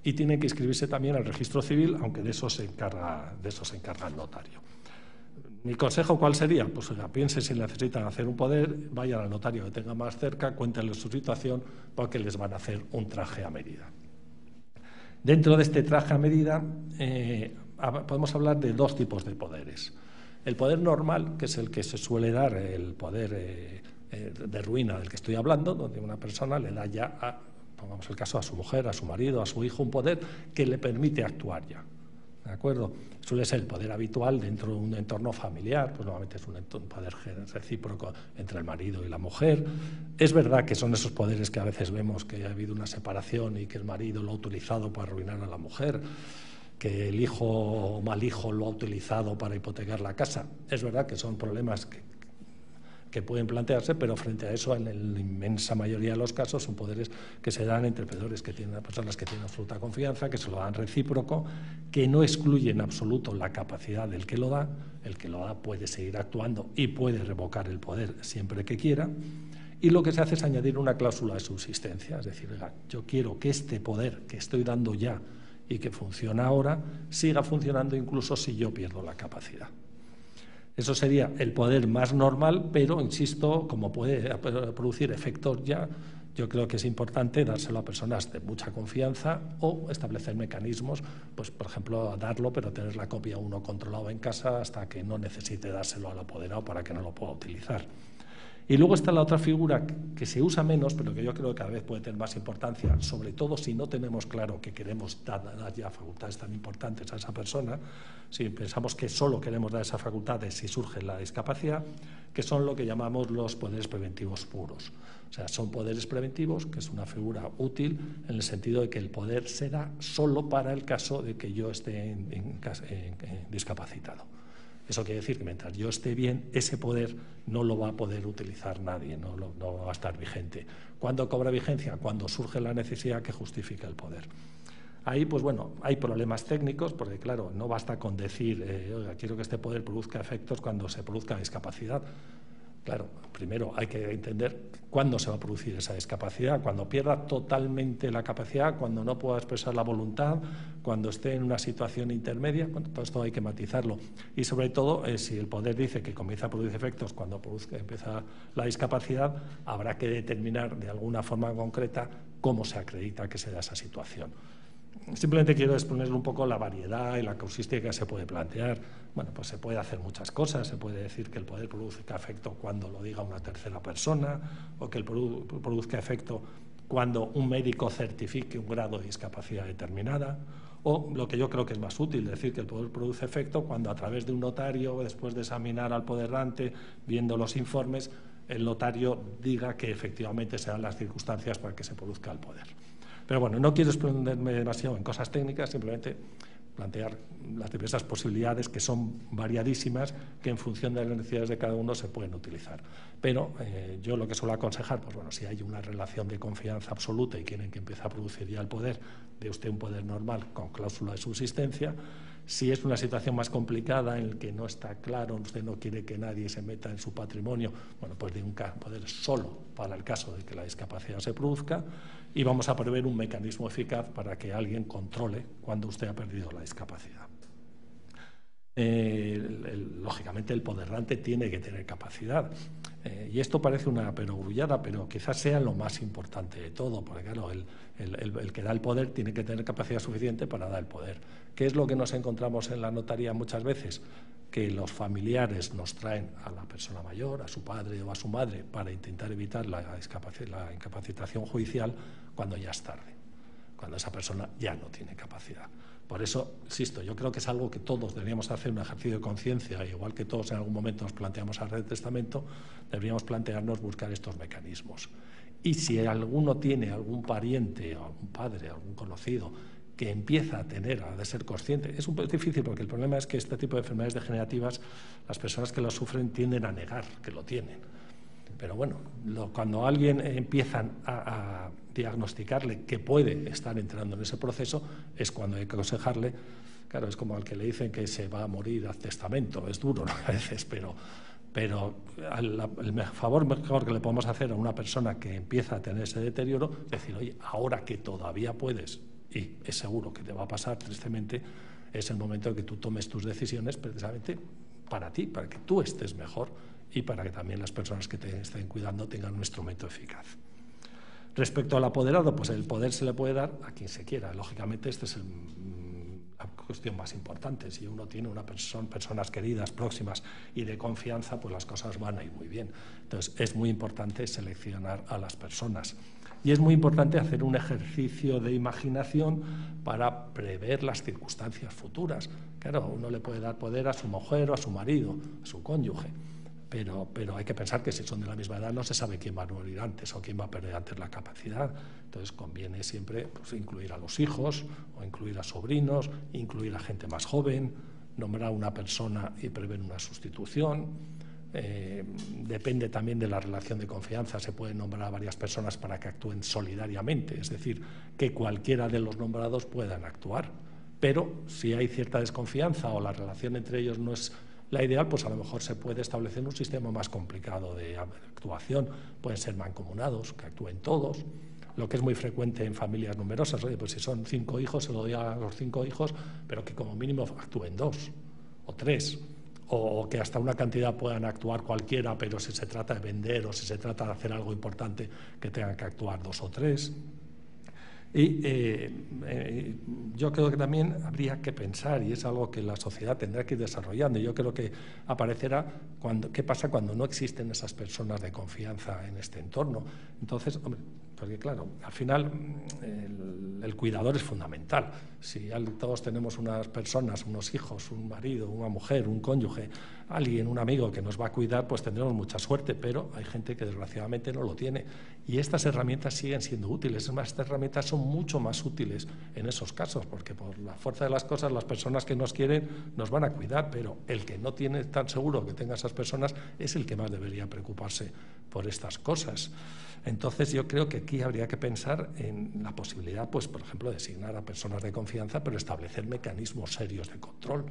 Y tiene que inscribirse también al registro civil, aunque de eso se encarga el notario. Mi consejo, ¿cuál sería? Pues piensen si necesitan hacer un poder, vayan al notario que tenga más cerca, cuéntenle su situación, porque les van a hacer un traje a medida. Dentro de este traje a medida podemos hablar de 2 tipos de poderes. El poder normal, que es el que se suele dar, el poder de ruina del que estoy hablando, donde una persona le da ya, pongamos el caso, a su mujer, a su marido, a su hijo, un poder que le permite actuar ya. ¿De acuerdo? Suele ser el poder habitual dentro de un entorno familiar, pues normalmente es un poder recíproco entre el marido y la mujer. Es verdad que son esos poderes que a veces vemos que ha habido una separación y que el marido lo ha utilizado para arruinar a la mujer, que el hijo o mal hijo lo ha utilizado para hipotecar la casa. Es verdad que son problemas que pueden plantearse, pero frente a eso, en la inmensa mayoría de los casos, son poderes que se dan entre personas que tienen absoluta confianza, que se lo dan recíproco, que no excluyen en absoluto la capacidad del que lo da. El que lo da puede seguir actuando y puede revocar el poder siempre que quiera. Y lo que se hace es añadir una cláusula de subsistencia, es decir, oiga, yo quiero que este poder que estoy dando ya y que funciona ahora siga funcionando incluso si yo pierdo la capacidad. Eso sería el poder más normal, pero, insisto, como puede producir efectos ya, yo creo que es importante dárselo a personas de mucha confianza o establecer mecanismos, pues, por ejemplo, darlo, pero tener la copia uno controlado en casa hasta que no necesite dárselo al apoderado para que no lo pueda utilizar. Y luego está la otra figura que se usa menos, pero que yo creo que cada vez puede tener más importancia, sobre todo si no tenemos claro que queremos dar ya facultades tan importantes a esa persona, si pensamos que solo queremos dar esas facultades si surge la discapacidad, que son lo que llamamos los poderes preventivos puros. O sea, son poderes preventivos, que es una figura útil en el sentido de que el poder se da solo para el caso de que yo esté discapacitado. Eso quiere decir que mientras yo esté bien, ese poder no lo va a poder utilizar nadie, no va a estar vigente. ¿Cuándo cobra vigencia? Cuando surge la necesidad que justifica el poder. Ahí, pues bueno, hay problemas técnicos, porque claro, no basta con decir, oiga, quiero que este poder produzca efectos cuando se produzca discapacidad. Claro, primero hay que entender cuándo se va a producir esa discapacidad, cuando pierda totalmente la capacidad, cuando no pueda expresar la voluntad, cuando esté en una situación intermedia. Bueno, todo esto hay que matizarlo. Y sobre todo, si el poder dice que comienza a producir efectos cuando empieza la discapacidad, habrá que determinar de alguna forma concreta cómo se acredita que se da esa situación. Simplemente quiero exponer un poco la variedad y la causística que se puede plantear. Bueno, pues se puede hacer muchas cosas. Se puede decir que el poder produzca efecto cuando lo diga una tercera persona, o que el produzca efecto cuando un médico certifique un grado de discapacidad determinada, o lo que yo creo que es más útil, decir que el poder produce efecto cuando a través de un notario, después de examinar al poderrante, viendo los informes, el notario diga que efectivamente se dan las circunstancias para que se produzca el poder. Pero bueno, no quiero extenderme demasiado en cosas técnicas, simplemente plantear las diversas posibilidades que son variadísimas, que en función de las necesidades de cada uno se pueden utilizar. Pero yo lo que suelo aconsejar, pues bueno, si hay una relación de confianza absoluta y quieren que empiece a producir ya el poder, de usted un poder normal con cláusula de subsistencia, Si es una situación más complicada en la que no está claro, usted no quiere que nadie se meta en su patrimonio, bueno, pues de un poder solo para el caso de que la discapacidad se produzca, y vamos a prever un mecanismo eficaz para que alguien controle cuando usted ha perdido la discapacidad. Lógicamente el poderrante tiene que tener capacidad, y esto parece una perogrullada, pero quizás sea lo más importante de todo, porque claro, el que da el poder tiene que tener capacidad suficiente para dar el poder. ¿Qué es lo que nos encontramos en la notaría muchas veces? Que los familiares nos traen a la persona mayor, a su padre o a su madre, para intentar evitar la incapacitación judicial cuando ya es tarde, cuando esa persona ya no tiene capacidad. Por eso, insisto, yo creo que es algo que todos deberíamos hacer, un ejercicio de conciencia, igual que todos en algún momento nos planteamos hacer el testamento, deberíamos plantearnos buscar estos mecanismos. Y si alguno tiene algún pariente, o algún padre, algún conocido, que empieza a tener, ha de ser consciente, es un poco difícil porque el problema es que este tipo de enfermedades degenerativas, las personas que lo sufren tienden a negar que lo tienen. Pero bueno, cuando alguien empiezan a diagnosticarle que puede estar entrando en ese proceso, es cuando hay que aconsejarle. Claro, es como al que le dicen que se va a morir al testamento, es duro, ¿no? A veces, pero el favor mejor que le podemos hacer a una persona que empieza a tener ese deterioro es decir, oye, ahora que todavía puedes, y es seguro que te va a pasar, tristemente, es el momento en que tú tomes tus decisiones precisamente para ti, para que tú estés mejor y para que también las personas que te estén cuidando tengan un instrumento eficaz. Respecto al apoderado, pues el poder se le puede dar a quien se quiera. Lógicamente, esta es la cuestión más importante. Si uno tiene personas queridas, próximas y de confianza, pues las cosas van a ir muy bien. Entonces, es muy importante seleccionar a las personas. Y es muy importante hacer un ejercicio de imaginación para prever las circunstancias futuras. Claro, uno le puede dar poder a su mujer o a su marido, a su cónyuge. Pero hay que pensar que si son de la misma edad no se sabe quién va a morir antes o quién va a perder antes la capacidad. Entonces conviene siempre pues, incluir a los hijos o incluir a sobrinos, incluir a gente más joven, nombrar a una persona y prever una sustitución. Depende también de la relación de confianza, se pueden nombrar a varias personas para que actúen solidariamente, es decir, que cualquiera de los nombrados puedan actuar. Pero si hay cierta desconfianza o la relación entre ellos no es la ideal, pues a lo mejor se puede establecer un sistema más complicado de actuación. Pueden ser mancomunados, que actúen todos, lo que es muy frecuente en familias numerosas. Oye, pues si son 5 hijos, se lo doy a los 5 hijos, pero que como mínimo actúen 2 o 3, o que hasta una cantidad puedan actuar cualquiera, pero si se trata de vender o si se trata de hacer algo importante, que tengan que actuar 2 o 3. Y yo creo que también habría que pensar, y es algo que la sociedad tendrá que ir desarrollando, y yo creo que aparecerá qué pasa cuando no existen esas personas de confianza en este entorno. Entonces, hombre, porque claro, al final el cuidador es fundamental. Si todos tenemos unas personas, unos hijos, un marido, una mujer, un cónyuge, alguien, un amigo que nos va a cuidar, pues tendremos mucha suerte, pero hay gente que desgraciadamente no lo tiene. Y estas herramientas siguen siendo útiles. Es más, estas herramientas son mucho más útiles en esos casos, porque por la fuerza de las cosas, las personas que nos quieren nos van a cuidar, pero el que no tiene tan seguro que tenga esas personas es el que más debería preocuparse por estas cosas. Entonces yo creo que aquí habría que pensar en la posibilidad, pues por ejemplo, de designar a personas de confianza, pero establecer mecanismos serios de control.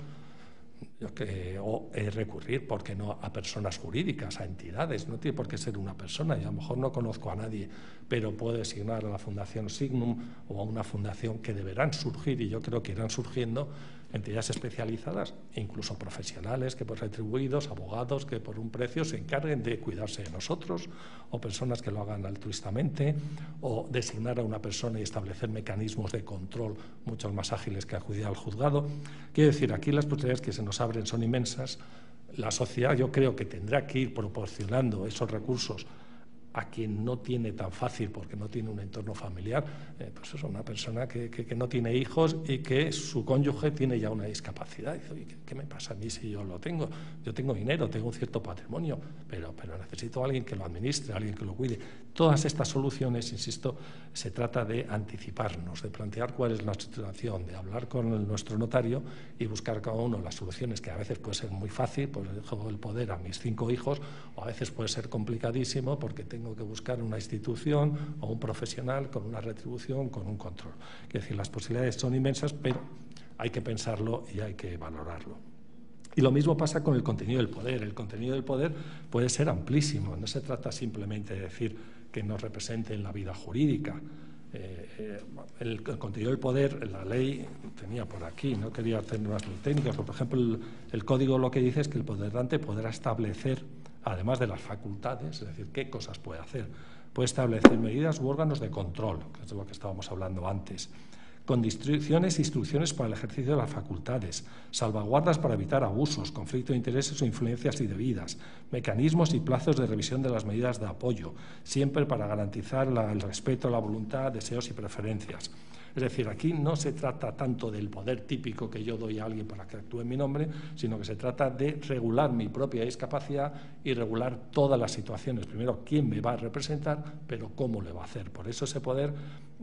O recurrir, ¿por qué no?, a personas jurídicas, a entidades. No tiene por qué ser una persona, y a lo mejor no conozco a nadie, pero puedo designar a la Fundación Signum o a una fundación que deberán surgir, y yo creo que irán surgiendo, entidades especializadas, e incluso profesionales que pues retribuidos, abogados que por un precio se encarguen de cuidarse de nosotros, o personas que lo hagan altruistamente, o designar a una persona y establecer mecanismos de control mucho más ágiles que acudir al juzgado. Quiero decir, aquí las posibilidades que se nos abren son inmensas. La sociedad yo creo que tendrá que ir proporcionando esos recursos a quien no tiene tan fácil porque no tiene un entorno familiar, pues es una persona que no tiene hijos y que su cónyuge tiene ya una discapacidad. Y dice, oye, ¿qué me pasa a mí si yo lo tengo? Yo tengo dinero, tengo un cierto patrimonio, pero necesito a alguien que lo administre, a alguien que lo cuide. Todas estas soluciones, insisto, se trata de anticiparnos, de plantear cuál es la situación, de hablar con nuestro notario y buscar cada uno las soluciones, que a veces puede ser muy fácil, pues le dejo el poder a mis 5 hijos, o a veces puede ser complicadísimo porque tengo que buscar una institución o un profesional con una retribución, con un control. Es decir, las posibilidades son inmensas, pero hay que pensarlo y hay que valorarlo. Y lo mismo pasa con el contenido del poder. El contenido del poder puede ser amplísimo. No se trata simplemente de decir que nos represente en la vida jurídica. El contenido del poder, la ley tenía por aquí, no quería hacer más muy técnicas, pero por ejemplo el código lo que dice es que el poderante podrá establecer, además de las facultades, es decir, qué cosas puede hacer, puede establecer medidas u órganos de control, que es de lo que estábamos hablando antes, con instrucciones para el ejercicio de las facultades, salvaguardas para evitar abusos, conflicto de intereses o influencias indebidas, mecanismos y plazos de revisión de las medidas de apoyo, siempre para garantizar el respeto, la voluntad, deseos y preferencias. Es decir, aquí no se trata tanto del poder típico que yo doy a alguien para que actúe en mi nombre, sino que se trata de regular mi propia discapacidad y regular todas las situaciones. Primero, quién me va a representar, pero cómo le va a hacer. Por eso ese poder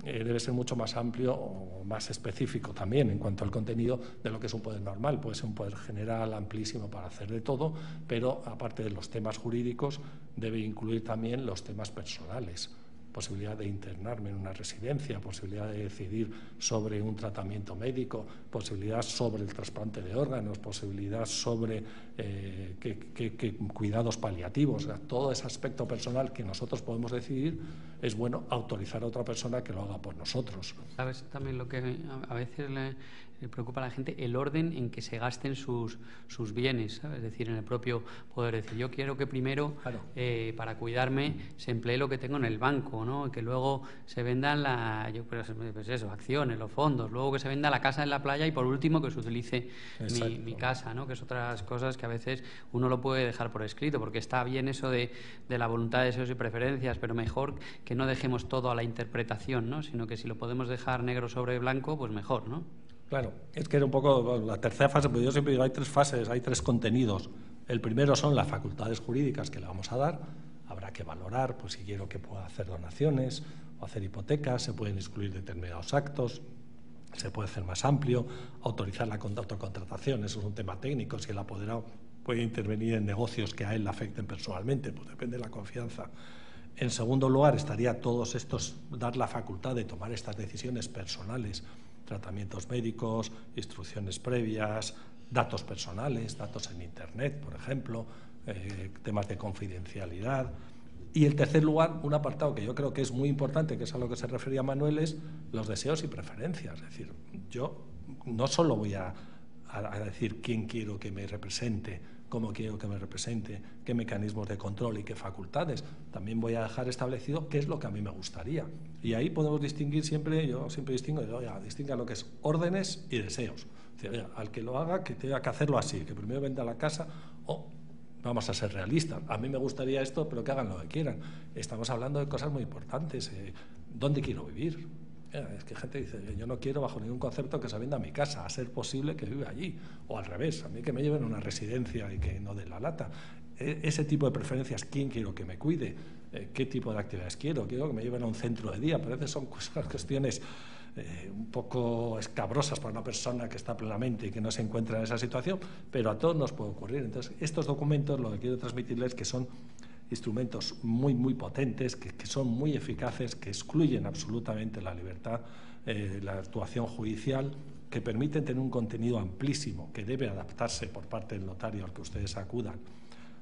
debe ser mucho más amplio o más específico también en cuanto al contenido de lo que es un poder normal. Puede ser un poder general, amplísimo para hacer de todo, pero aparte de los temas jurídicos, debe incluir también los temas personales. Posibilidad de internarme en una residencia, posibilidad de decidir sobre un tratamiento médico, posibilidad sobre el trasplante de órganos, posibilidad sobre cuidados paliativos. O sea, todo ese aspecto personal que nosotros podemos decidir, es bueno autorizar a otra persona que lo haga por nosotros. ¿Sabes también lo que a veces le preocupa a la gente? El orden en que se gasten sus bienes, ¿sabes? Es decir, en el propio poder. Decir, yo quiero que primero, claro, para cuidarme, se emplee lo que tengo en el banco, ¿no? Que luego se vendan acciones, los fondos, luego que se venda la casa en la playa y por último que se utilice mi casa, ¿no? Que es otras cosas que a veces uno lo puede dejar por escrito, porque está bien eso de la voluntad, deseos y preferencias, pero mejor que no dejemos todo a la interpretación, ¿no? Sino que si lo podemos dejar negro sobre blanco, pues mejor, ¿no? Claro, es que era un poco la tercera fase, pues yo siempre digo, hay tres fases, hay tres contenidos. El primero son las facultades jurídicas que le vamos a dar. Habrá que valorar, pues si quiero que pueda hacer donaciones o hacer hipotecas, se pueden excluir determinados actos, se puede hacer más amplio, autorizar la autocontratación, eso es un tema técnico, si el apoderado puede intervenir en negocios que a él le afecten personalmente, pues depende de la confianza. En segundo lugar, estaría todos estos, dar la facultad de tomar estas decisiones personales, tratamientos médicos, instrucciones previas, datos personales, datos en Internet, por ejemplo, temas de confidencialidad. Y en tercer lugar, un apartado que yo creo que es muy importante, que es a lo que se refería Manuel, es los deseos y preferencias. Es decir, yo no solo voy a decir quién quiero que me represente, cómo quiero que me represente, qué mecanismos de control y qué facultades. También voy a dejar establecido qué es lo que a mí me gustaría. Y ahí podemos distinguir siempre, yo siempre distingo, distinga lo que es órdenes y deseos. Es decir, al que lo haga, que tenga que hacerlo así, que primero venda la casa, o vamos a ser realistas. A mí me gustaría esto, pero que hagan lo que quieran. Estamos hablando de cosas muy importantes. ¿Dónde quiero vivir? Es que gente dice, yo no quiero bajo ningún concepto que se venda mi casa, a ser posible que viva allí, o al revés, a mí que me lleven a una residencia y que no den la lata. Ese tipo de preferencias, ¿quién quiero que me cuide? ¿Qué tipo de actividades quiero? Quiero que me lleven a un centro de día, pero a veces son cuestiones un poco escabrosas para una persona que está plenamente y que no se encuentra en esa situación, pero a todos nos puede ocurrir. Entonces, estos documentos, lo que quiero transmitirles es que son instrumentos muy, muy potentes, que son muy eficaces, que excluyen absolutamente la libertad, la actuación judicial, que permiten tener un contenido amplísimo, que debe adaptarse por parte del notario al que ustedes acudan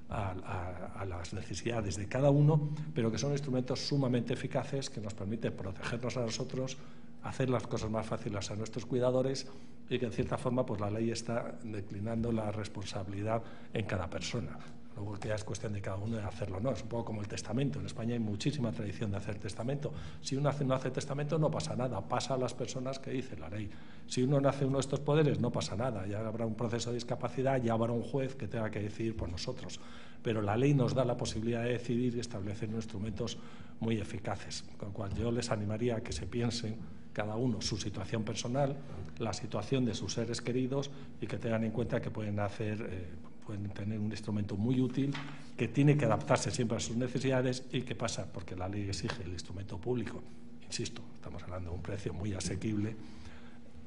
a las necesidades de cada uno, pero que son instrumentos sumamente eficaces que nos permiten protegernos a nosotros, hacer las cosas más fáciles a nuestros cuidadores y que, en cierta forma, pues la ley está declinando la responsabilidad en cada persona. Luego que ya es cuestión de cada uno de hacerlo, ¿no? Es un poco como el testamento. En España hay muchísima tradición de hacer testamento. Si uno no hace testamento, no pasa nada. Pasa a las personas que dice la ley. Si uno no hace uno de estos poderes, no pasa nada. Ya habrá un proceso de discapacidad, ya habrá un juez que tenga que decidir por nosotros. Pero la ley nos da la posibilidad de decidir y establecer instrumentos muy eficaces. Con lo cual yo les animaría a que se piensen cada uno su situación personal, la situación de sus seres queridos y que tengan en cuenta que pueden tener un instrumento muy útil que tiene que adaptarse siempre a sus necesidades y que pasa porque la ley exige el instrumento público. Insisto, estamos hablando de un precio muy asequible,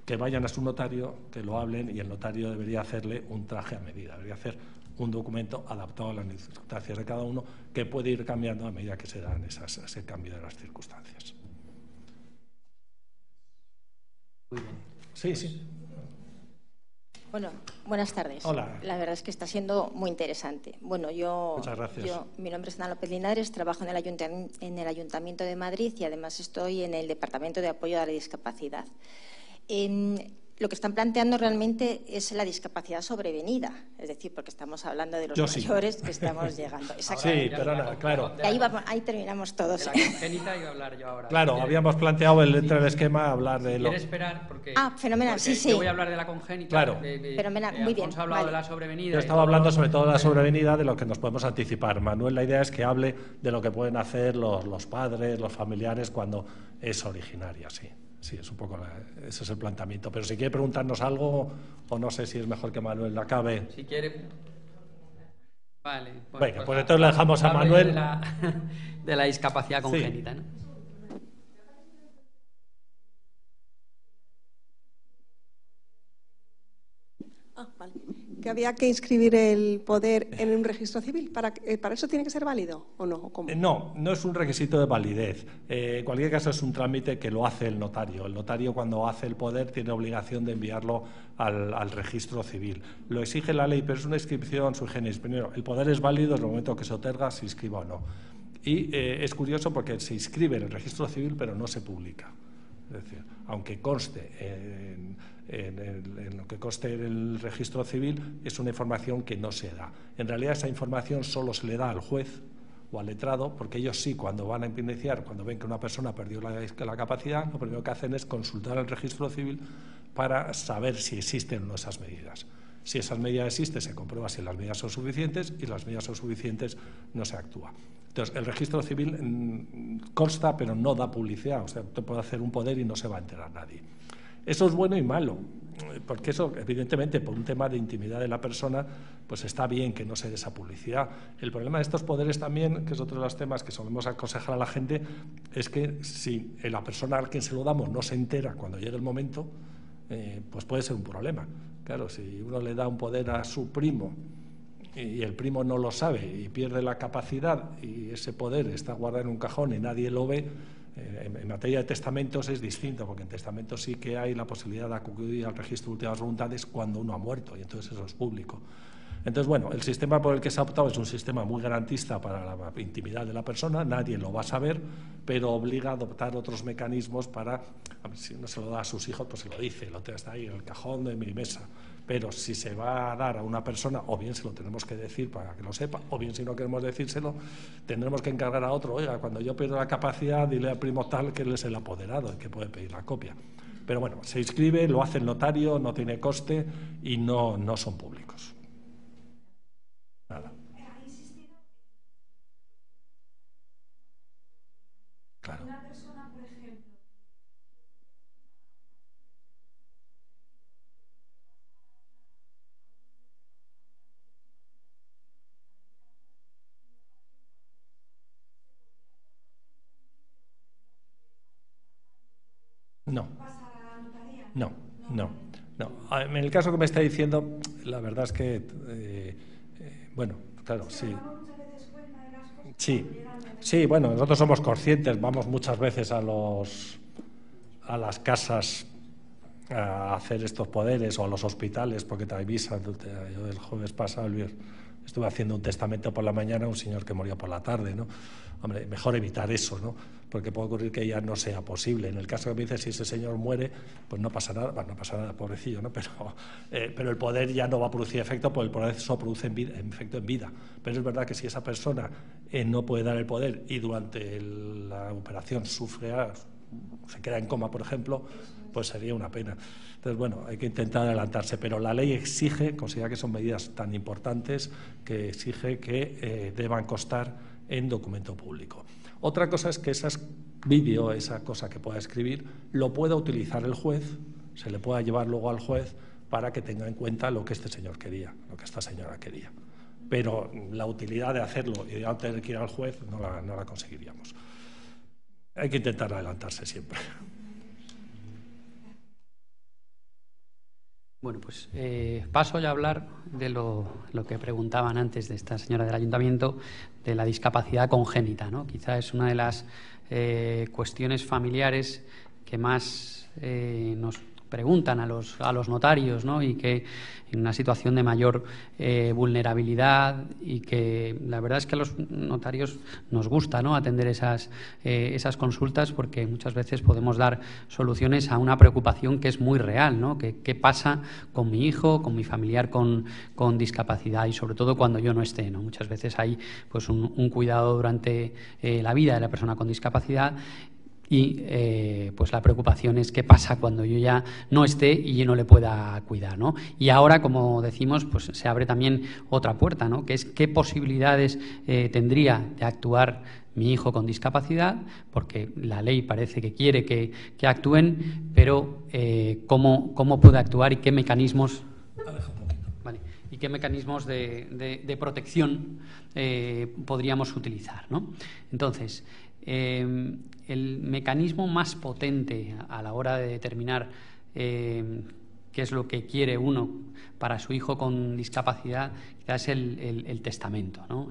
que vayan a su notario, que lo hablen y el notario debería hacerle un traje a medida, debería hacer un documento adaptado a las circunstancias de cada uno que puede ir cambiando a medida que se dan ese cambio de las circunstancias. Muy bien. Sí, sí. Bueno, buenas tardes. Hola. La verdad es que está siendo muy interesante. Bueno, Muchas gracias. mi nombre es Ana López Linares, trabajo en el Ayuntamiento de Madrid y además estoy en el Departamento de Apoyo a la Discapacidad. Lo que están planteando realmente es la discapacidad sobrevenida, es decir, porque estamos hablando de los mayores que estamos llegando. Sí, pero nada, claro. Y ahí terminamos todos. De la congénita iba a hablar yo ahora. Claro, habíamos planteado dentro del esquema hablar de lo... ¿Quieres esperar? Porque, fenomenal, porque sí. Yo voy a hablar de la congénita. Claro. Fenomenal, muy bien. Alfonso ha hablado de la sobrevenida. Yo estaba hablando sobre todo de la sobrevenida, de lo que nos podemos anticipar. Manuel, la idea es que hable de lo que pueden hacer los padres, los familiares cuando es originaria, sí. Sí, es un poco ese es el planteamiento. Pero si quiere preguntarnos algo, o no sé si es mejor que Manuel la acabe. Si quiere. Vale. Bueno, venga, pues entonces le dejamos a Manuel. De la discapacidad congénita, ¿no? Vale. Que había que inscribir el poder en un registro civil. ¿Para eso tiene que ser válido o no? ¿Cómo? No es un requisito de validez. En cualquier caso es un trámite que lo hace el notario. El notario, cuando hace el poder, tiene obligación de enviarlo al registro civil. Lo exige la ley, pero es una inscripción sui generis. Primero, el poder es válido en el momento que se otorga, se inscriba o no. Y es curioso porque se inscribe en el registro civil, pero no se publica. Es decir, aunque conste en lo que conste en el registro civil, es una información que no se da. En realidad, esa información solo se le da al juez o al letrado, porque ellos sí, cuando van a iniciar, cuando ven que una persona perdió la capacidad, lo primero que hacen es consultar el registro civil para saber si existen o no esas medidas. Si esas medidas existen, se comprueba si las medidas son suficientes, y las medidas son suficientes, no se actúa. Entonces, el registro civil consta, pero no da publicidad. O sea, usted puede hacer un poder y no se va a enterar nadie. Eso es bueno y malo, porque eso, evidentemente, por un tema de intimidad de la persona, pues está bien que no se dé esa publicidad. El problema de estos poderes también, que es otro de los temas que solemos aconsejar a la gente, es que si la persona a quien se lo damos no se entera cuando llegue el momento, pues puede ser un problema. Claro, si uno le da un poder a su primo y el primo no lo sabe y pierde la capacidad y ese poder está guardado en un cajón y nadie lo ve, en materia de testamentos es distinto, porque en testamentos sí que hay la posibilidad de acudir al registro de últimas voluntades cuando uno ha muerto, y entonces eso es público. Entonces, bueno, el sistema por el que se ha optado es un sistema muy garantista para la intimidad de la persona, nadie lo va a saber, pero obliga a adoptar otros mecanismos para, si no se lo da a sus hijos, pues se lo dice, lo está ahí en el cajón de mi mesa. Pero si se va a dar a una persona, o bien se lo tenemos que decir para que lo sepa, o bien si no queremos decírselo, tendremos que encargar a otro, oiga, cuando yo pierdo la capacidad, dile al primo tal que él es el apoderado, el que puede pedir la copia. Pero bueno, se inscribe, lo hace el notario, no tiene coste y no son públicos. Nada. Claro. Una persona, por ejemplo, No. En el caso que me está diciendo, la verdad es que, bueno, claro, sí. Sí, bueno, nosotros somos conscientes, vamos muchas veces a las casas a hacer estos poderes, o a los hospitales, porque te avisan. Yo el jueves pasado, estuve haciendo un testamento por la mañana a un señor que murió por la tarde, ¿no? Hombre, mejor evitar eso, ¿no? Porque puede ocurrir que ya no sea posible. En el caso que me dice, si ese señor muere, pues no pasa nada, bueno, no pasa nada, pobrecillo, ¿no? Pero el poder ya no va a producir efecto, porque el poder eso produce efecto en vida. Pero es verdad que si esa persona no puede dar el poder y durante la operación se queda en coma, por ejemplo, pues sería una pena. Entonces, bueno, hay que intentar adelantarse, pero la ley considera que son medidas tan importantes que exige que deban constar en documento público. Otra cosa es que esa cosa que pueda escribir, lo pueda utilizar el juez, se le pueda llevar luego al juez para que tenga en cuenta lo que este señor quería, lo que esta señora quería. Pero la utilidad de hacerlo y de no tener que ir al juez no la conseguiríamos. Hay que intentar adelantarse siempre. Bueno, pues paso ya a hablar de lo que preguntaban antes de esta señora del Ayuntamiento, de la discapacidad congénita, ¿no? Quizá es una de las cuestiones familiares que más nos preguntan a los notarios, ¿no? Y que en una situación de mayor vulnerabilidad, y que la verdad es que a los notarios nos gusta, ¿no?, atender esas consultas, porque muchas veces podemos dar soluciones a una preocupación que es muy real, ¿no? ¿Qué pasa con mi hijo, con mi familiar con discapacidad, y sobre todo cuando yo no esté, ¿no? Muchas veces hay pues un cuidado durante la vida de la persona con discapacidad, y pues la preocupación es qué pasa cuando yo ya no esté y yo no le pueda cuidar, ¿no? Y ahora, como decimos, pues se abre también otra puerta, ¿no?, que es qué posibilidades tendría de actuar mi hijo con discapacidad, porque la ley parece que quiere que actúen, pero cómo puede actuar y qué mecanismos, vale, y qué mecanismos de protección podríamos utilizar, ¿no? Entonces, el mecanismo más potente a la hora de determinar qué es lo que quiere uno para su hijo con discapacidad quizás es el testamento, ¿no?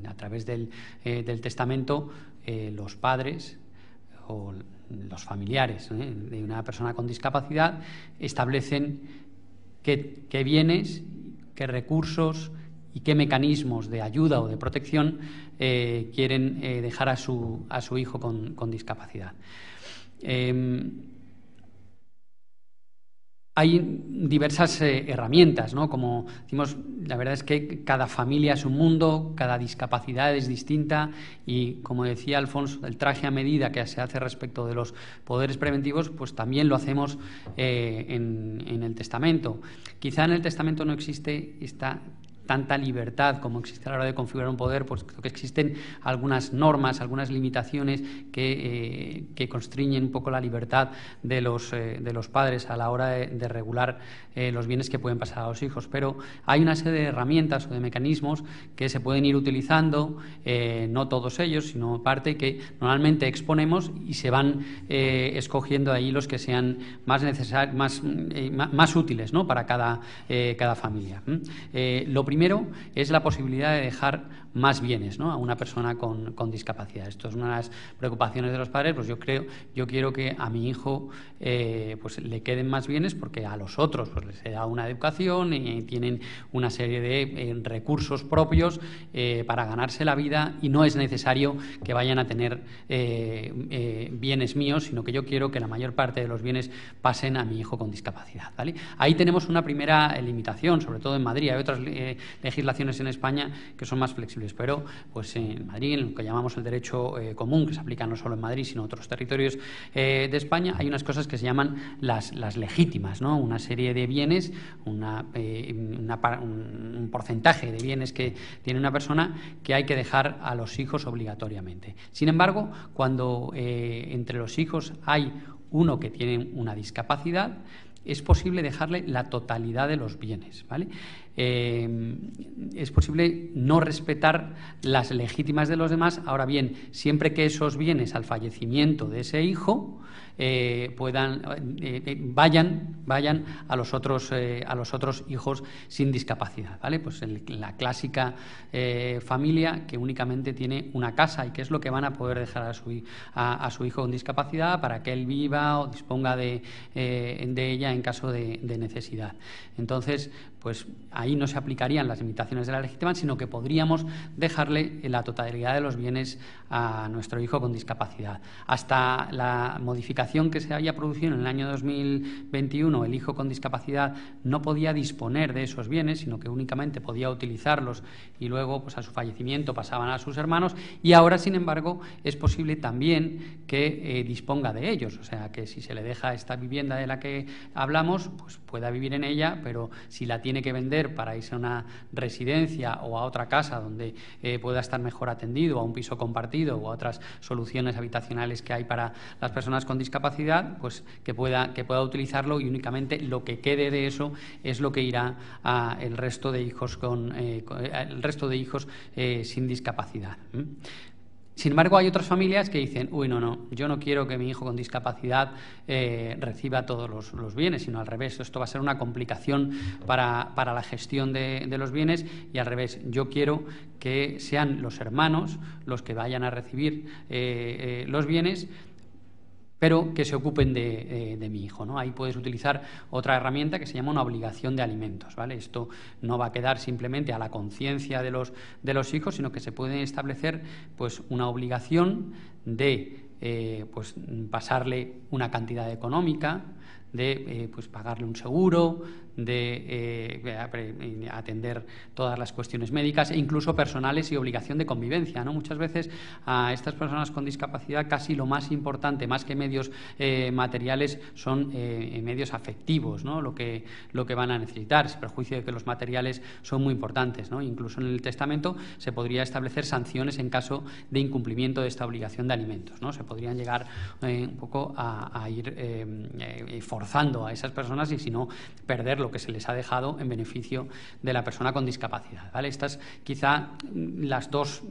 A través del testamento, los padres o los familiares de una persona con discapacidad establecen qué bienes, qué recursos y qué mecanismos de ayuda o de protección quieren dejar a su hijo con discapacidad. Hay diversas herramientas, ¿no? Como decimos, la verdad es que cada familia es un mundo, cada discapacidad es distinta, y como decía Alfonso, el traje a medida que se hace respecto de los poderes preventivos, pues también lo hacemos en el testamento. Quizá en el testamento no existe tanta libertad como existe a la hora de configurar un poder, pues creo que existen algunas normas, algunas limitaciones que constriñen un poco la libertad de los padres a la hora de regular los bienes que pueden pasar a los hijos. Pero hay una serie de herramientas o de mecanismos que se pueden ir utilizando, no todos ellos, sino parte que normalmente exponemos, y se van escogiendo ahí los que sean más necesarios, más útiles, ¿no?, para cada familia. Lo primero es la posibilidad de dejar más bienes, ¿no?, a una persona con discapacidad. Esto es una de las preocupaciones de los padres. Pues yo quiero que a mi hijo pues le queden más bienes, porque a los otros pues les da una educación y tienen una serie de recursos propios para ganarse la vida, y no es necesario que vayan a tener bienes míos, sino que yo quiero que la mayor parte de los bienes pasen a mi hijo con discapacidad, ¿vale? Ahí tenemos una primera limitación, sobre todo en Madrid. Hay otras legislaciones en España que son más flexibles, pero pues en Madrid, en lo que llamamos el derecho común, que se aplica no solo en Madrid sino en otros territorios de España, hay unas cosas que se llaman las legítimas, ¿no? Una serie de bienes, un porcentaje de bienes que tiene una persona que hay que dejar a los hijos obligatoriamente. Sin embargo, cuando entre los hijos hay uno que tiene una discapacidad, es posible dejarle la totalidad de los bienes, ¿vale? Es posible no respetar las legítimas de los demás. Ahora bien, siempre que esos bienes al fallecimiento de ese hijo vayan a los otros hijos sin discapacidad, ¿vale? Pues la clásica familia que únicamente tiene una casa, y que es lo que van a poder dejar a su hijo con discapacidad para que él viva o disponga de ella en caso de necesidad. Entonces, pues ahí no se aplicarían las limitaciones de la legítima, sino que podríamos dejarle la totalidad de los bienes a nuestro hijo con discapacidad. Hasta la modificación que se haya producido en el año 2021, el hijo con discapacidad no podía disponer de esos bienes, sino que únicamente podía utilizarlos, y luego pues a su fallecimiento pasaban a sus hermanos, y ahora, sin embargo, es posible también que disponga de ellos. O sea, que si se le deja esta vivienda de la que hablamos, pues pueda vivir en ella, pero si la tiene que vender para irse a una residencia o a otra casa donde pueda estar mejor atendido, a un piso compartido o a otras soluciones habitacionales que hay para las personas con discapacidad, pues que pueda utilizarlo, y únicamente lo que quede de eso es lo que irá a el resto de hijos sin discapacidad. Sin embargo, hay otras familias que dicen: uy, no, yo no quiero que mi hijo con discapacidad reciba todos los bienes, sino al revés. Esto va a ser una complicación para la gestión de los bienes, y al revés, yo quiero que sean los hermanos los que vayan a recibir los bienes, pero que se ocupen de mi hijo, ¿no? Ahí puedes utilizar otra herramienta que se llama una obligación de alimentos, ¿vale? Esto no va a quedar simplemente a la conciencia de los hijos, sino que se puede establecer pues una obligación de pues pasarle una cantidad económica, de pues pagarle un seguro, de atender todas las cuestiones médicas e incluso personales y obligación de convivencia, ¿no? Muchas veces a estas personas con discapacidad casi lo más importante, más que medios materiales, son medios afectivos, ¿no? Lo que van a necesitar, sin perjuicio de que los materiales son muy importantes, ¿no? Incluso en el testamento se podría establecer sanciones en caso de incumplimiento de esta obligación de alimentos, ¿no? Se podrían llegar un poco a ir forzando a esas personas y si no perder lo que se les ha dejado en beneficio de la persona con discapacidad, ¿vale? Estas quizá los dos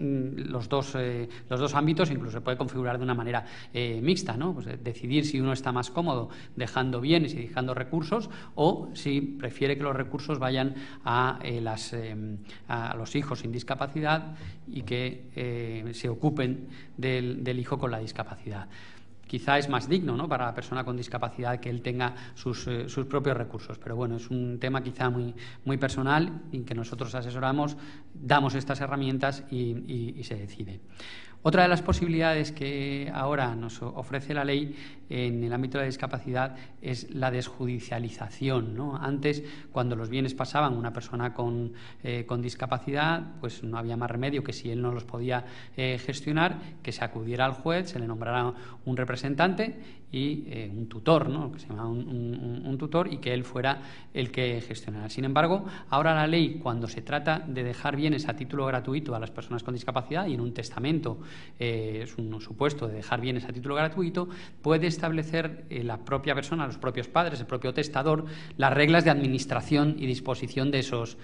ámbitos, incluso se puede configurar de una manera mixta, ¿no? Pues decidir si uno está más cómodo dejando bienes y dejando recursos o si prefiere que los recursos vayan a los hijos sin discapacidad y que se ocupen del hijo con la discapacidad. Quizá es más digno, ¿no?, para la persona con discapacidad que él tenga sus propios recursos, pero bueno, es un tema quizá muy personal y que nosotros asesoramos, damos estas herramientas y se decide. Otra de las posibilidades que ahora nos ofrece la ley en el ámbito de la discapacidad es la desjudicialización, ¿no? Antes, cuando los bienes pasaban a una persona con discapacidad, pues no había más remedio que si él no los podía gestionar, que se acudiera al juez, se le nombrara un representante y un tutor, ¿no?, que se llama un tutor, y que él fuera el que gestionara. Sin embargo, ahora la ley, cuando se trata de dejar bienes a título gratuito a las personas con discapacidad y en un testamento es un supuesto de dejar bienes a título gratuito, puede establecer la propia persona, los propios padres, el propio testador, las reglas de administración y disposición de esos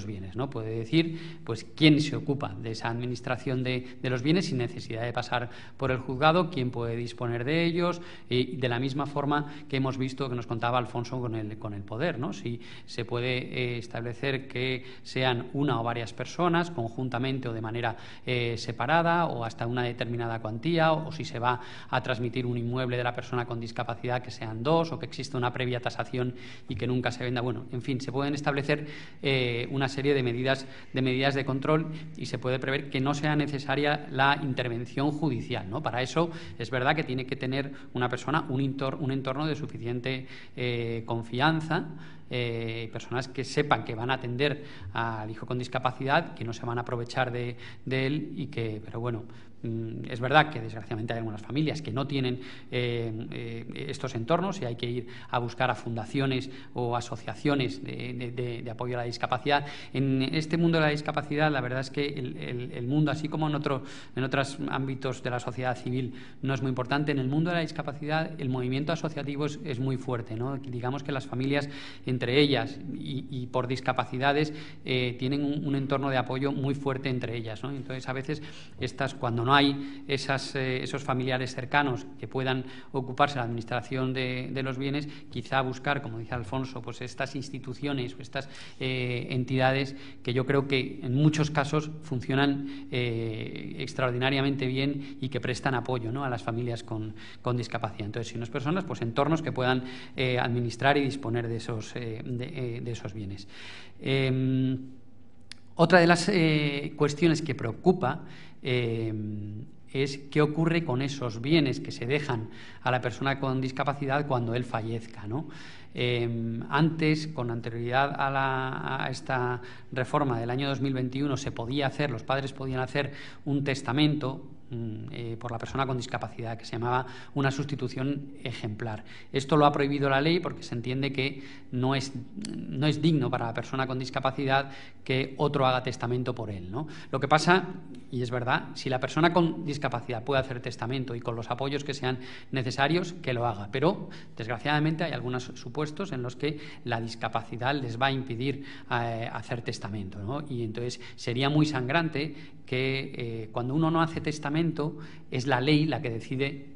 bienes, ¿no? Puede decir pues quién se ocupa de esa administración de los bienes sin necesidad de pasar por el juzgado, quién puede disponer de ellos, y de la misma forma que hemos visto, que nos contaba Alfonso con el poder, ¿no? Si se puede establecer que sean una o varias personas conjuntamente o de manera separada o hasta una determinada cuantía, o si se va a transmitir un inmueble de la persona con discapacidad que sean dos, o que exista una previa tasación y que nunca se venda. Bueno, en fin, se pueden establecer una serie de medidas de control y se puede prever que no sea necesaria la intervención judicial, ¿no? Para eso es verdad que tiene que tener una persona un entorno de suficiente confianza, personas que sepan que van a atender al hijo con discapacidad, que no se van a aprovechar de él y que, pero bueno, es verdad que desgraciadamente hay algunas familias que no tienen estos entornos y hay que ir a buscar a fundaciones o asociaciones de apoyo a la discapacidad. En este mundo de la discapacidad, la verdad es que el mundo, así como en otros ámbitos de la sociedad civil, no es muy importante. En el mundo de la discapacidad el movimiento asociativo es muy fuerte, ¿no? Digamos que las familias, entre ellas y por discapacidades, tienen un entorno de apoyo muy fuerte entre ellas, ¿no? Entonces, a veces cuando no hay esos familiares cercanos que puedan ocuparse de la administración de los bienes, quizá buscar, como dice Alfonso, pues estas instituciones o estas entidades que yo creo que en muchos casos funcionan extraordinariamente bien y que prestan apoyo, ¿no?, a las familias con discapacidad. Entonces, si no es personas, pues entornos que puedan administrar y disponer de esos bienes. Otra de las cuestiones que preocupa es qué ocurre con esos bienes que se dejan a la persona con discapacidad cuando él fallezca, ¿no? Antes, con anterioridad a esta reforma del año 2021, los padres podían hacer un testamento por la persona con discapacidad, que se llamaba una sustitución ejemplar. Esto lo ha prohibido la ley porque se entiende que no es digno para la persona con discapacidad que otro haga testamento por él, ¿no? Lo que pasa, y es verdad, si la persona con discapacidad puede hacer testamento y con los apoyos que sean necesarios, que lo haga. Pero, desgraciadamente, hay algunos supuestos en los que la discapacidad les va a impedir hacer testamento, ¿no? Y entonces sería muy sangrante que cuando uno no hace testamento es la ley la que decide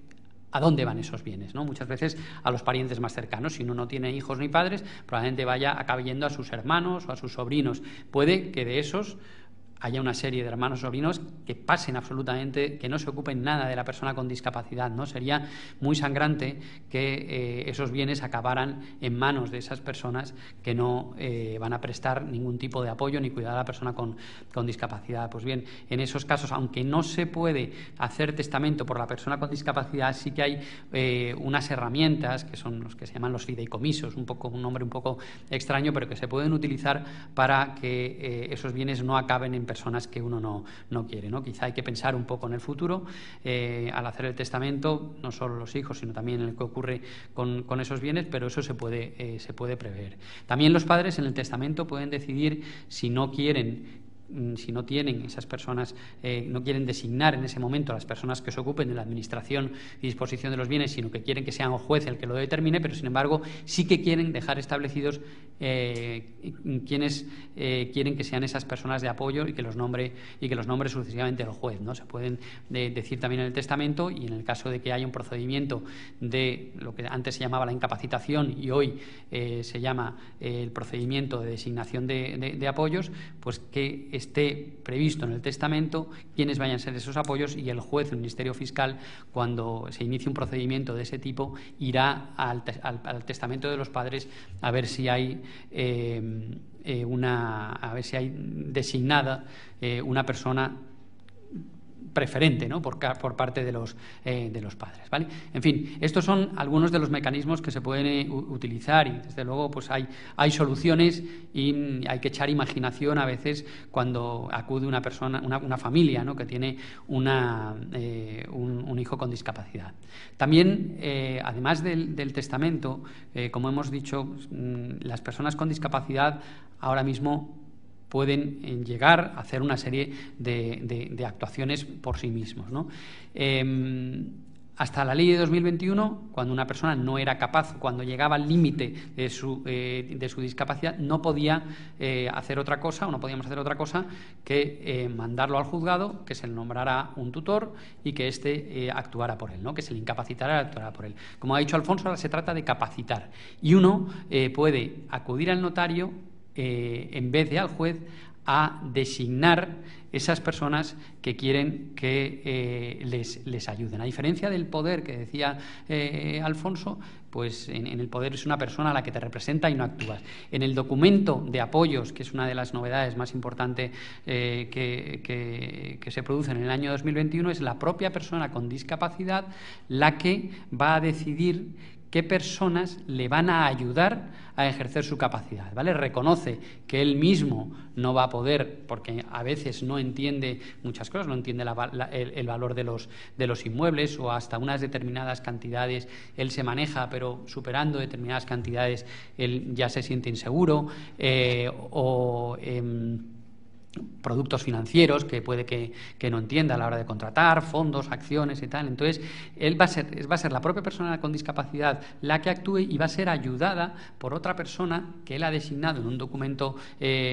a dónde van esos bienes, ¿no? Muchas veces a los parientes más cercanos. Si uno no tiene hijos ni padres, probablemente acabe yendo a sus hermanos o a sus sobrinos. Puede que de esos haya una serie de hermanos sobrinos que pasen absolutamente, que no se ocupen nada de la persona con discapacidad, ¿no? Sería muy sangrante que esos bienes acabaran en manos de esas personas que no van a prestar ningún tipo de apoyo ni cuidar a la persona con discapacidad. Pues bien, en esos casos, aunque no se puede hacer testamento por la persona con discapacidad, sí que hay unas herramientas que son los que se llaman los fideicomisos, un nombre un poco extraño, pero que se pueden utilizar para que esos bienes no acaben en personas que uno no quiere, ¿no? Quizá hay que pensar un poco en el futuro al hacer el testamento, no solo los hijos, sino también en el que ocurre con esos bienes, pero eso se puede prever. También los padres en el testamento pueden decidir si no tienen esas personas, no quieren designar en ese momento a las personas que se ocupen de la administración y disposición de los bienes, sino que quieren que sea un juez el que lo determine, pero sin embargo sí que quieren dejar establecidos quienes quieren que sean esas personas de apoyo y que los nombre sucesivamente el juez, ¿no? Se pueden decir también en el testamento, y en el caso de que haya un procedimiento de lo que antes se llamaba la incapacitación y hoy se llama el procedimiento de designación de apoyos, pues que esté previsto en el testamento quiénes vayan a ser esos apoyos, y el juez, el Ministerio Fiscal, cuando se inicie un procedimiento de ese tipo, irá al testamento de los padres a ver si hay designada una persona preferente, ¿no? por parte de los padres, ¿vale? En fin, estos son algunos de los mecanismos que se pueden utilizar, y desde luego pues hay soluciones, y hay que echar imaginación a veces cuando acude una persona, una familia, ¿no? Que tiene un hijo con discapacidad. También, además del testamento, como hemos dicho, las personas con discapacidad ahora mismo pueden llegar a hacer una serie de actuaciones por sí mismos, ¿no? Hasta la ley de 2021, cuando una persona no era capaz, cuando llegaba al límite de su discapacidad, no podía hacer otra cosa, o no podíamos hacer otra cosa que mandarlo al juzgado, que se le nombrara un tutor y que éste actuara por él, ¿no? Que se le incapacitara y actuara por él. Como ha dicho Alfonso, ahora se trata de capacitar, y uno puede acudir al notario en vez de al juez a designar esas personas que quieren que les ayuden. A diferencia del poder que decía Alfonso, pues en el poder es una persona a la que te representa y no actúas. En el documento de apoyos, que es una de las novedades más importantes que se producen en el año 2021, es la propia persona con discapacidad la que va a decidir qué personas le van a ayudar a ejercer su capacidad, ¿vale? Reconoce que él mismo no va a poder, porque a veces no entiende muchas cosas, no entiende el valor de los inmuebles, o hasta unas determinadas cantidades él se maneja, pero superando determinadas cantidades él ya se siente inseguro, productos financieros que puede que no entienda a la hora de contratar, fondos, acciones y tal. Entonces, él va a ser la propia persona con discapacidad la que actúe, y va a ser ayudada por otra persona que él ha designado en un documento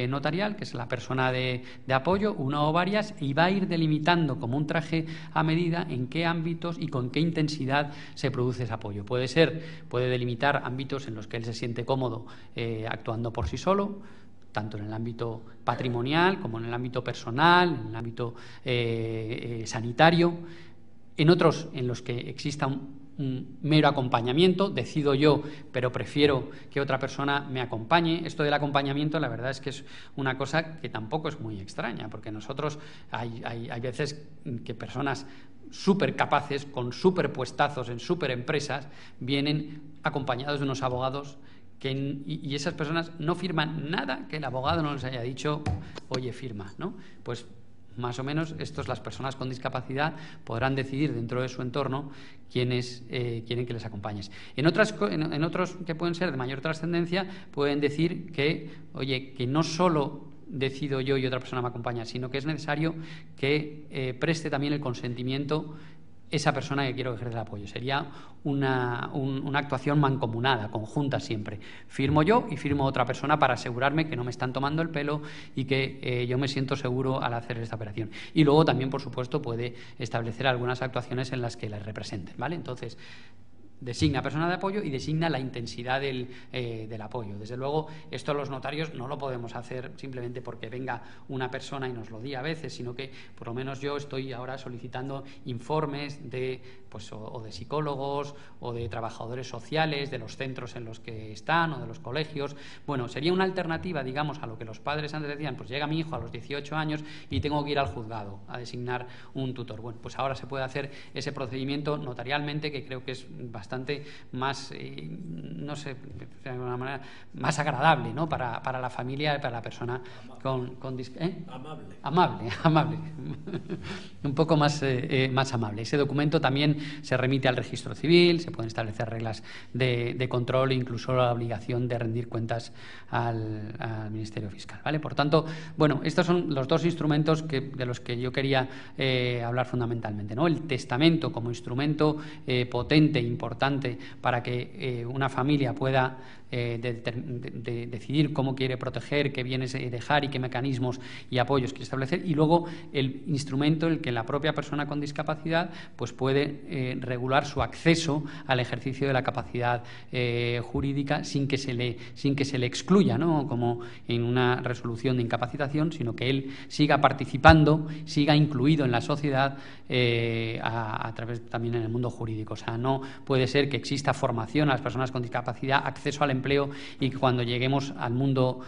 notarial, que es la persona de apoyo, una o varias, y va a ir delimitando como un traje a medida en qué ámbitos y con qué intensidad se produce ese apoyo. Puede delimitar ámbitos en los que él se siente cómodo actuando por sí solo, tanto en el ámbito patrimonial como en el ámbito personal, en el ámbito sanitario. En otros en los que exista un mero acompañamiento, decido yo, pero prefiero que otra persona me acompañe. Esto del acompañamiento, la verdad es que es una cosa que tampoco es muy extraña, porque nosotros hay veces que personas súper capaces, con súper puestazos en súper empresas, vienen acompañados de unos abogados y esas personas no firman nada que el abogado no les haya dicho, oye, firma, ¿no? Pues más o menos las personas con discapacidad podrán decidir dentro de su entorno quiénes quieren que les acompañes. En otros que pueden ser de mayor trascendencia, pueden decir que, oye, que no solo decido yo y otra persona me acompaña, sino que es necesario que preste también el consentimiento esa persona que quiero ejercer el apoyo. Sería una actuación mancomunada, conjunta siempre. Firmo yo y firmo otra persona para asegurarme que no me están tomando el pelo y que yo me siento seguro al hacer esta operación. Y luego también, por supuesto, puede establecer algunas actuaciones en las que les representen, ¿vale? Entonces, designa persona de apoyo y designa la intensidad del apoyo. Desde luego, esto los notarios no lo podemos hacer simplemente porque venga una persona y nos lo diga a veces, sino que por lo menos yo estoy ahora solicitando informes de, pues, o de psicólogos o de trabajadores sociales, de los centros en los que están o de los colegios. Bueno, sería una alternativa, digamos, a lo que los padres antes decían, pues llega mi hijo a los 18 años y tengo que ir al juzgado a designar un tutor. Bueno, pues ahora se puede hacer ese procedimiento notarialmente, que creo que es bastante más, no sé, de alguna manera, más agradable, ¿no?, para la familia y para la persona con amable. Un poco más amable. Ese documento también se remite al registro civil, se pueden establecer reglas de control e incluso la obligación de rendir cuentas al Ministerio Fiscal, ¿vale? Por tanto, bueno, estos son los dos instrumentos de los que yo quería hablar fundamentalmente, ¿no? El testamento como instrumento potente, importante, para que una familia pueda decidir cómo quiere proteger, qué bienes dejar y qué mecanismos y apoyos quiere establecer, y luego el instrumento en el que la propia persona con discapacidad pues puede regular su acceso al ejercicio de la capacidad jurídica sin que se le excluya, ¿no?, como en una resolución de incapacitación, sino que él siga participando, siga incluido en la sociedad a través también en el mundo jurídico. O sea, no puede ser que exista formación a las personas con discapacidad, acceso al empleo, y que cuando lleguemos al mundo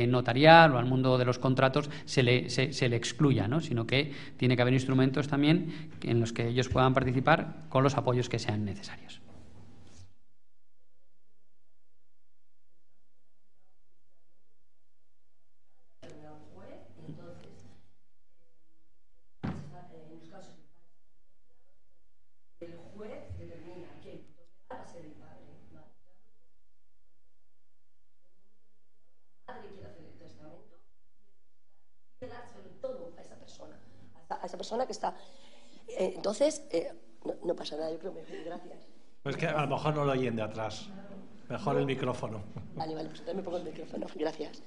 notarial o al mundo de los contratos se le excluya, ¿no?, sino que tiene que haber instrumentos también en los que ellos puedan participar con los apoyos que sean necesarios. A esa persona que está. Entonces, no pasa nada, yo creo que gracias. Es que a lo mejor no lo oyen de atrás. Mejor el micrófono. Vale, pues entonces me pongo el micrófono. Gracias.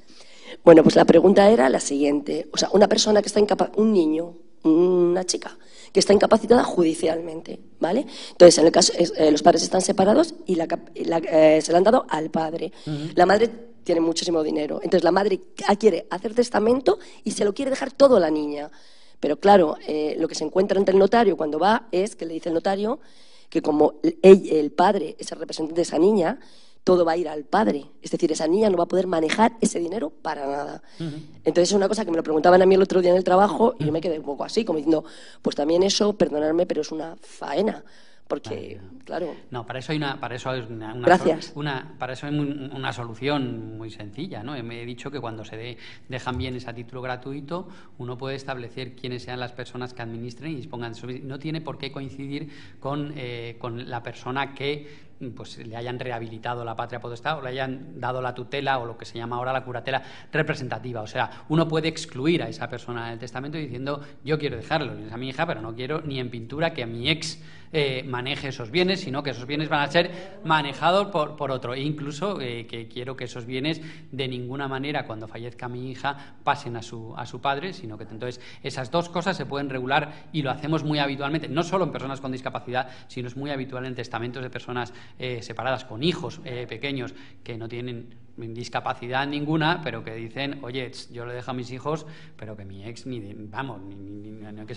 Bueno, pues la pregunta era la siguiente. O sea, una persona que está un niño, una chica, que está incapacitada judicialmente, ¿vale? Entonces, en el caso, los padres están separados y se le han dado al padre. La madre tiene muchísimo dinero. Entonces, la madre quiere hacer testamento y se lo quiere dejar todo a la niña. Pero claro, lo que se encuentra ante el notario cuando va es que le dice el notario que como el padre es el representante de esa niña, todo va a ir al padre. Es decir, esa niña no va a poder manejar ese dinero para nada. Entonces es una cosa que me lo preguntaban a mí el otro día en el trabajo y yo me quedé un poco así, como diciendo, pues también eso, perdonadme, pero es una faena. Porque, claro. No, para eso hay una Gracias. Para eso hay una solución muy sencilla, ¿no? Me he dicho que cuando se dejan bienes a título gratuito, uno puede establecer quiénes sean las personas que administren y dispongan de eso. No tiene por qué coincidir con la persona que pues le hayan rehabilitado la patria potestad o le hayan dado la tutela o lo que se llama ahora la curatela representativa. O sea, uno puede excluir a esa persona del testamento diciendo yo quiero dejarlo a mi hija, pero no quiero ni en pintura que a mi ex maneje esos bienes, sino que esos bienes van a ser manejados por otro. E incluso que quiero que esos bienes de ninguna manera cuando fallezca mi hija pasen a su padre, sino que entonces esas dos cosas se pueden regular y lo hacemos muy habitualmente, no solo en personas con discapacidad, sino es muy habitual en testamentos de personas separadas con hijos pequeños que no tienen discapacidad ninguna, pero que dicen, oye, yo le dejo a mis hijos, pero que mi ex ni que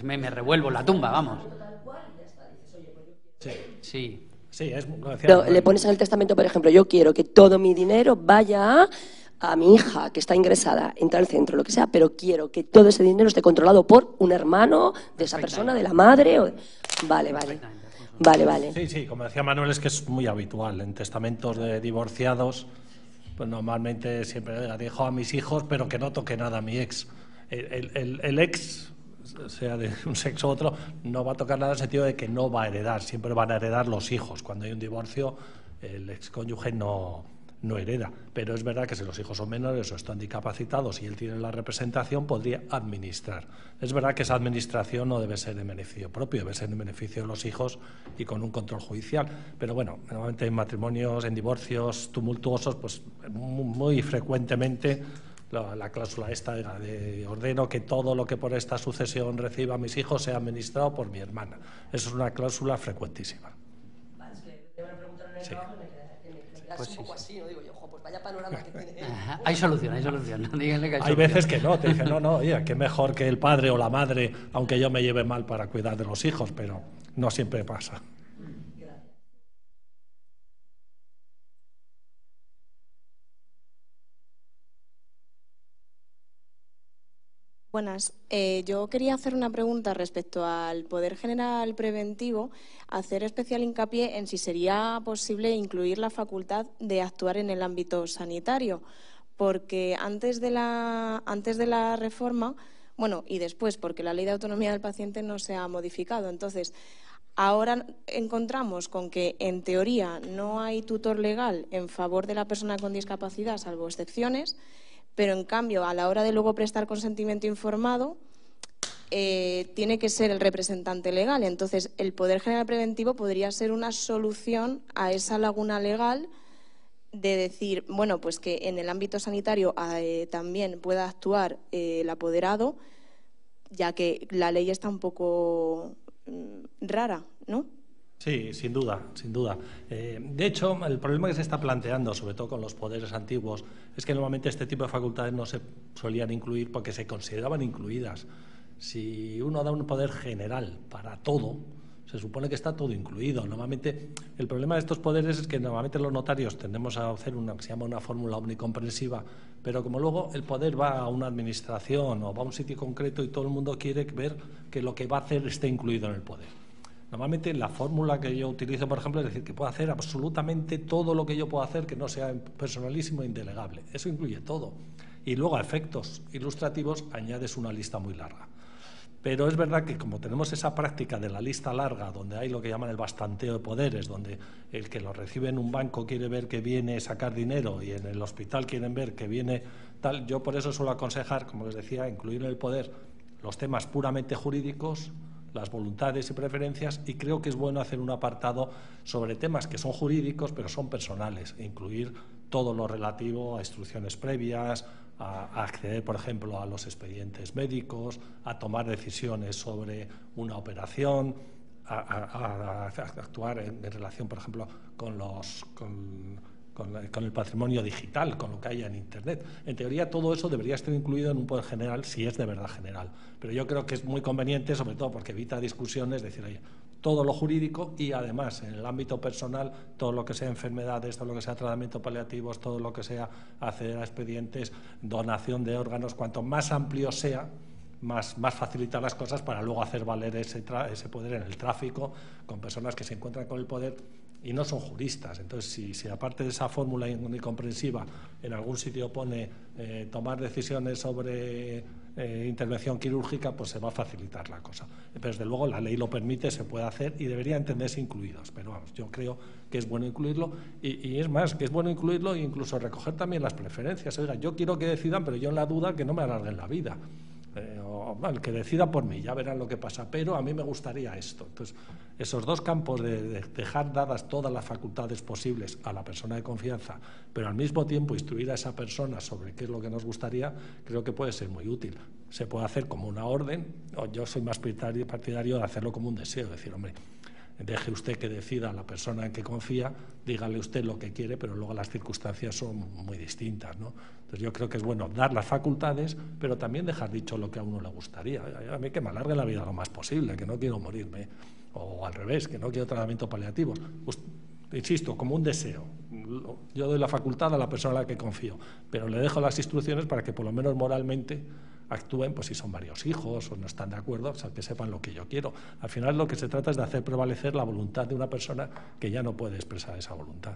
me revuelvo en la tumba, vamos. Sí. Pero le pones en el testamento, por ejemplo, yo quiero que todo mi dinero vaya a mi hija que está ingresada, entra al centro, lo que sea, pero quiero que todo ese dinero esté controlado por un hermano de esa persona, de la madre. Vale. Sí, como decía Manuel, es que es muy habitual en testamentos de divorciados. Pues normalmente siempre dejo a mis hijos, pero que no toque nada a mi ex. El ex, sea de un sexo u otro, no va a tocar nada en el sentido de que no va a heredar. Siempre van a heredar los hijos. Cuando hay un divorcio, el excónyuge no hereda. Pero es verdad que si los hijos son menores o están discapacitados y él tiene la representación, podría administrar. Es verdad que esa administración no debe ser en beneficio propio, debe ser en beneficio de los hijos y con un control judicial. Pero bueno, normalmente en matrimonios, en divorcios tumultuosos, pues muy frecuentemente la cláusula esta era de ordeno que todo lo que por esta sucesión reciba a mis hijos sea administrado por mi hermana. Eso es una cláusula frecuentísima. Vale, es que te voy a preguntar Sí. Pues un poco así, ¿no? Digo yo, pues vaya panorama que tiene. Hay solución, díganle que hay Hay solución. veces que no, te dicen, no, oye, qué mejor que el padre o la madre, aunque yo me lleve mal para cuidar de los hijos, pero no siempre pasa. Buenas. Yo quería hacer una pregunta respecto al poder general preventivo, hacer especial hincapié en si sería posible incluir la facultad de actuar en el ámbito sanitario, porque antes de la reforma, bueno, y después, porque la Ley de Autonomía del Paciente no se ha modificado. Entonces, ahora encontramos con que, en teoría, no hay tutor legal en favor de la persona con discapacidad, salvo excepciones, pero en cambio, a la hora de luego prestar consentimiento informado, tiene que ser el representante legal. Entonces, el poder general preventivo podría ser una solución a esa laguna legal de decir, bueno, pues que en el ámbito sanitario también pueda actuar el apoderado, ya que la ley está un poco rara, ¿no? Sí, sin duda, sin duda. De hecho, el problema que se está planteando, sobre todo con los poderes antiguos, es que normalmente este tipo de facultades no se solían incluir porque se consideraban incluidas. Si uno da un poder general para todo, se supone que está todo incluido. Normalmente, el problema de estos poderes es que normalmente los notarios tendemos a hacer una que se llama una fórmula omnicomprensiva, pero como luego el poder va a una administración o va a un sitio concreto y todo el mundo quiere ver que lo que va a hacer esté incluido en el poder. Normalmente la fórmula que yo utilizo, por ejemplo, es decir que puedo hacer absolutamente todo lo que yo puedo hacer que no sea personalísimo e indelegable. Eso incluye todo. Y luego a efectos ilustrativos añades una lista muy larga. Pero es verdad que como tenemos esa práctica de la lista larga, donde hay lo que llaman el bastanteo de poderes, donde el que lo recibe en un banco quiere ver que viene a sacar dinero y en el hospital quieren ver que viene tal, yo por eso suelo aconsejar, como les decía, incluir en el poder los temas puramente jurídicos, las voluntades y preferencias, y creo que es bueno hacer un apartado sobre temas que son jurídicos pero son personales, e incluir todo lo relativo a instrucciones previas, a acceder, por ejemplo, a los expedientes médicos, a tomar decisiones sobre una operación, a actuar en relación, por ejemplo, con el patrimonio digital, con lo que haya en Internet. En teoría, todo eso debería estar incluido en un poder general si es de verdad general. Pero yo creo que es muy conveniente, sobre todo porque evita discusiones, decir, oye, todo lo jurídico y además en el ámbito personal, todo lo que sea enfermedades, todo lo que sea tratamiento paliativos, todo lo que sea acceder a expedientes, donación de órganos, cuanto más amplio sea, más facilitar las cosas para luego hacer valer ese poder en el tráfico con personas que se encuentran con el poder y no son juristas. Entonces, si aparte de esa fórmula incomprensiva en algún sitio pone tomar decisiones sobre intervención quirúrgica, pues se va a facilitar la cosa. Pero desde luego la ley lo permite, se puede hacer y debería entenderse incluidos. Pero vamos, yo creo que es bueno incluirlo y es más, que es bueno incluirlo e incluso recoger también las preferencias. Oiga, yo quiero que decidan, pero yo en la duda que no me alarguen la vida. El que decida por mí, ya verán lo que pasa, pero a mí me gustaría esto. Entonces, esos dos campos de dejar dadas todas las facultades posibles a la persona de confianza, pero al mismo tiempo instruir a esa persona sobre qué es lo que nos gustaría, creo que puede ser muy útil. Se puede hacer como una orden, o yo soy más partidario de hacerlo como un deseo, decir, hombre, deje usted que decida la persona en que confía, dígale usted lo que quiere, pero luego las circunstancias son muy distintas, ¿no? Entonces yo creo que es bueno dar las facultades, pero también dejar dicho lo que a uno le gustaría. A mí que me alargue la vida lo más posible, que no quiero morirme, o al revés, que no quiero tratamiento paliativo. Pues, insisto, como un deseo. Yo doy la facultad a la persona a la que confío, pero le dejo las instrucciones para que por lo menos moralmente actúen, pues si son varios hijos o no están de acuerdo, o sea, que sepan lo que yo quiero. Al final lo que se trata es de hacer prevalecer la voluntad de una persona que ya no puede expresar esa voluntad.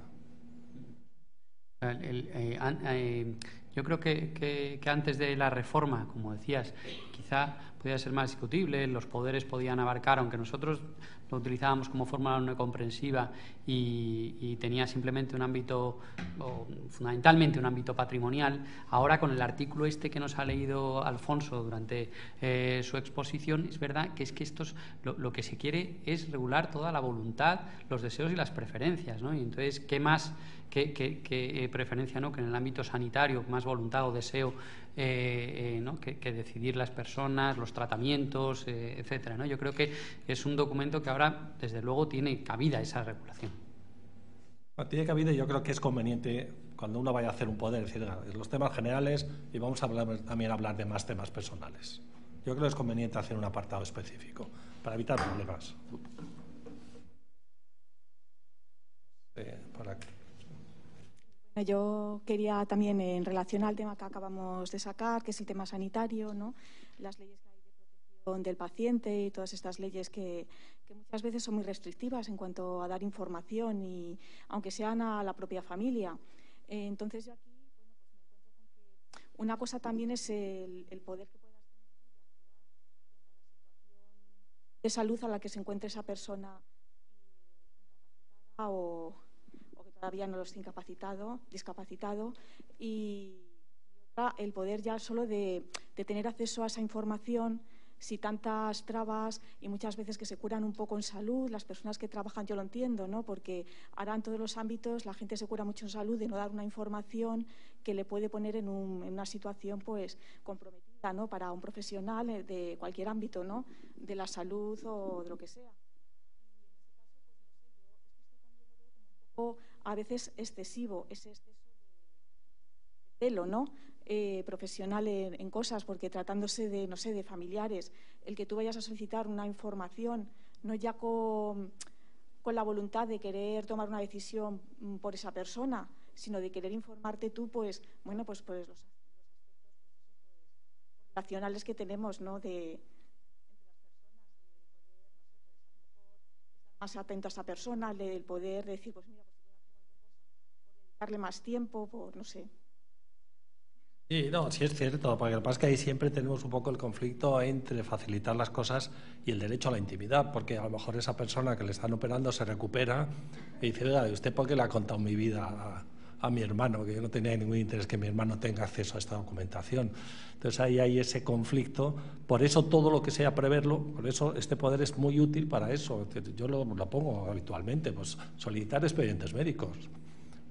Yo creo que antes de la reforma, como decías, quizá podía ser más discutible, los poderes podían abarcar, aunque nosotros lo utilizábamos como fórmula no comprensiva y tenía simplemente un ámbito, o fundamentalmente un ámbito patrimonial. Ahora, con el artículo este que nos ha leído Alfonso durante su exposición, es verdad que estos lo que se quiere es regular toda la voluntad, los deseos y las preferencias, ¿no? Y entonces, ¿qué más que preferencia, ¿no?, que en el ámbito sanitario, más voluntad o deseo, ¿no?, que decidir las personas, los tratamientos, etcétera, ¿no? Yo creo que es un documento que ahora, desde luego, tiene cabida esa regulación. Tiene cabida y yo creo que es conveniente cuando uno vaya a hacer un poder, decir, los temas generales y vamos a también hablar de más temas personales. Yo creo que es conveniente hacer un apartado específico para evitar problemas. Yo quería también, en relación al tema que acabamos de sacar, que es el tema sanitario, ¿no? Las leyes que hay de protección del paciente y todas estas leyes que muchas veces son muy restrictivas en cuanto a dar información, y aunque sean a la propia familia. Entonces yo aquí, bueno, pues me encuentro con que una cosa también es el poder que puedas tener de salud a la que se encuentre esa persona incapacitada o que todavía no lo esté discapacitado, y otra, el poder ya solo de tener acceso a esa información, si tantas trabas, y muchas veces que se curan un poco en salud, las personas que trabajan, yo lo entiendo, ¿no? Porque ahora en todos los ámbitos la gente se cura mucho en salud de no dar una información que le puede poner en una situación pues comprometida, ¿no? Para un profesional de cualquier ámbito, ¿no? De la salud o de lo que sea. A veces excesivo, ese exceso de celo, ¿no? Profesional en cosas, porque tratándose de, no sé, de familiares, el que tú vayas a solicitar una información, no ya con la voluntad de querer tomar una decisión por esa persona, sino de querer informarte tú, pues, bueno, pues los aspectos relacionales que tenemos, ¿no? Entre las personas, más atento a esa persona, el poder decir, pues mira, pues darle más tiempo, por no sé. Sí, no, sí es cierto, porque lo que pasa es que ahí siempre tenemos un poco el conflicto entre facilitar las cosas y el derecho a la intimidad, porque a lo mejor esa persona que le están operando se recupera y dice, oiga, ¿usted por qué le ha contado mi vida a mi hermano? Que yo no tenía ningún interés que mi hermano tenga acceso a esta documentación. Entonces ahí hay ese conflicto, por eso todo lo que sea preverlo, por eso este poder es muy útil para eso. Yo lo pongo habitualmente, pues solicitar expedientes médicos.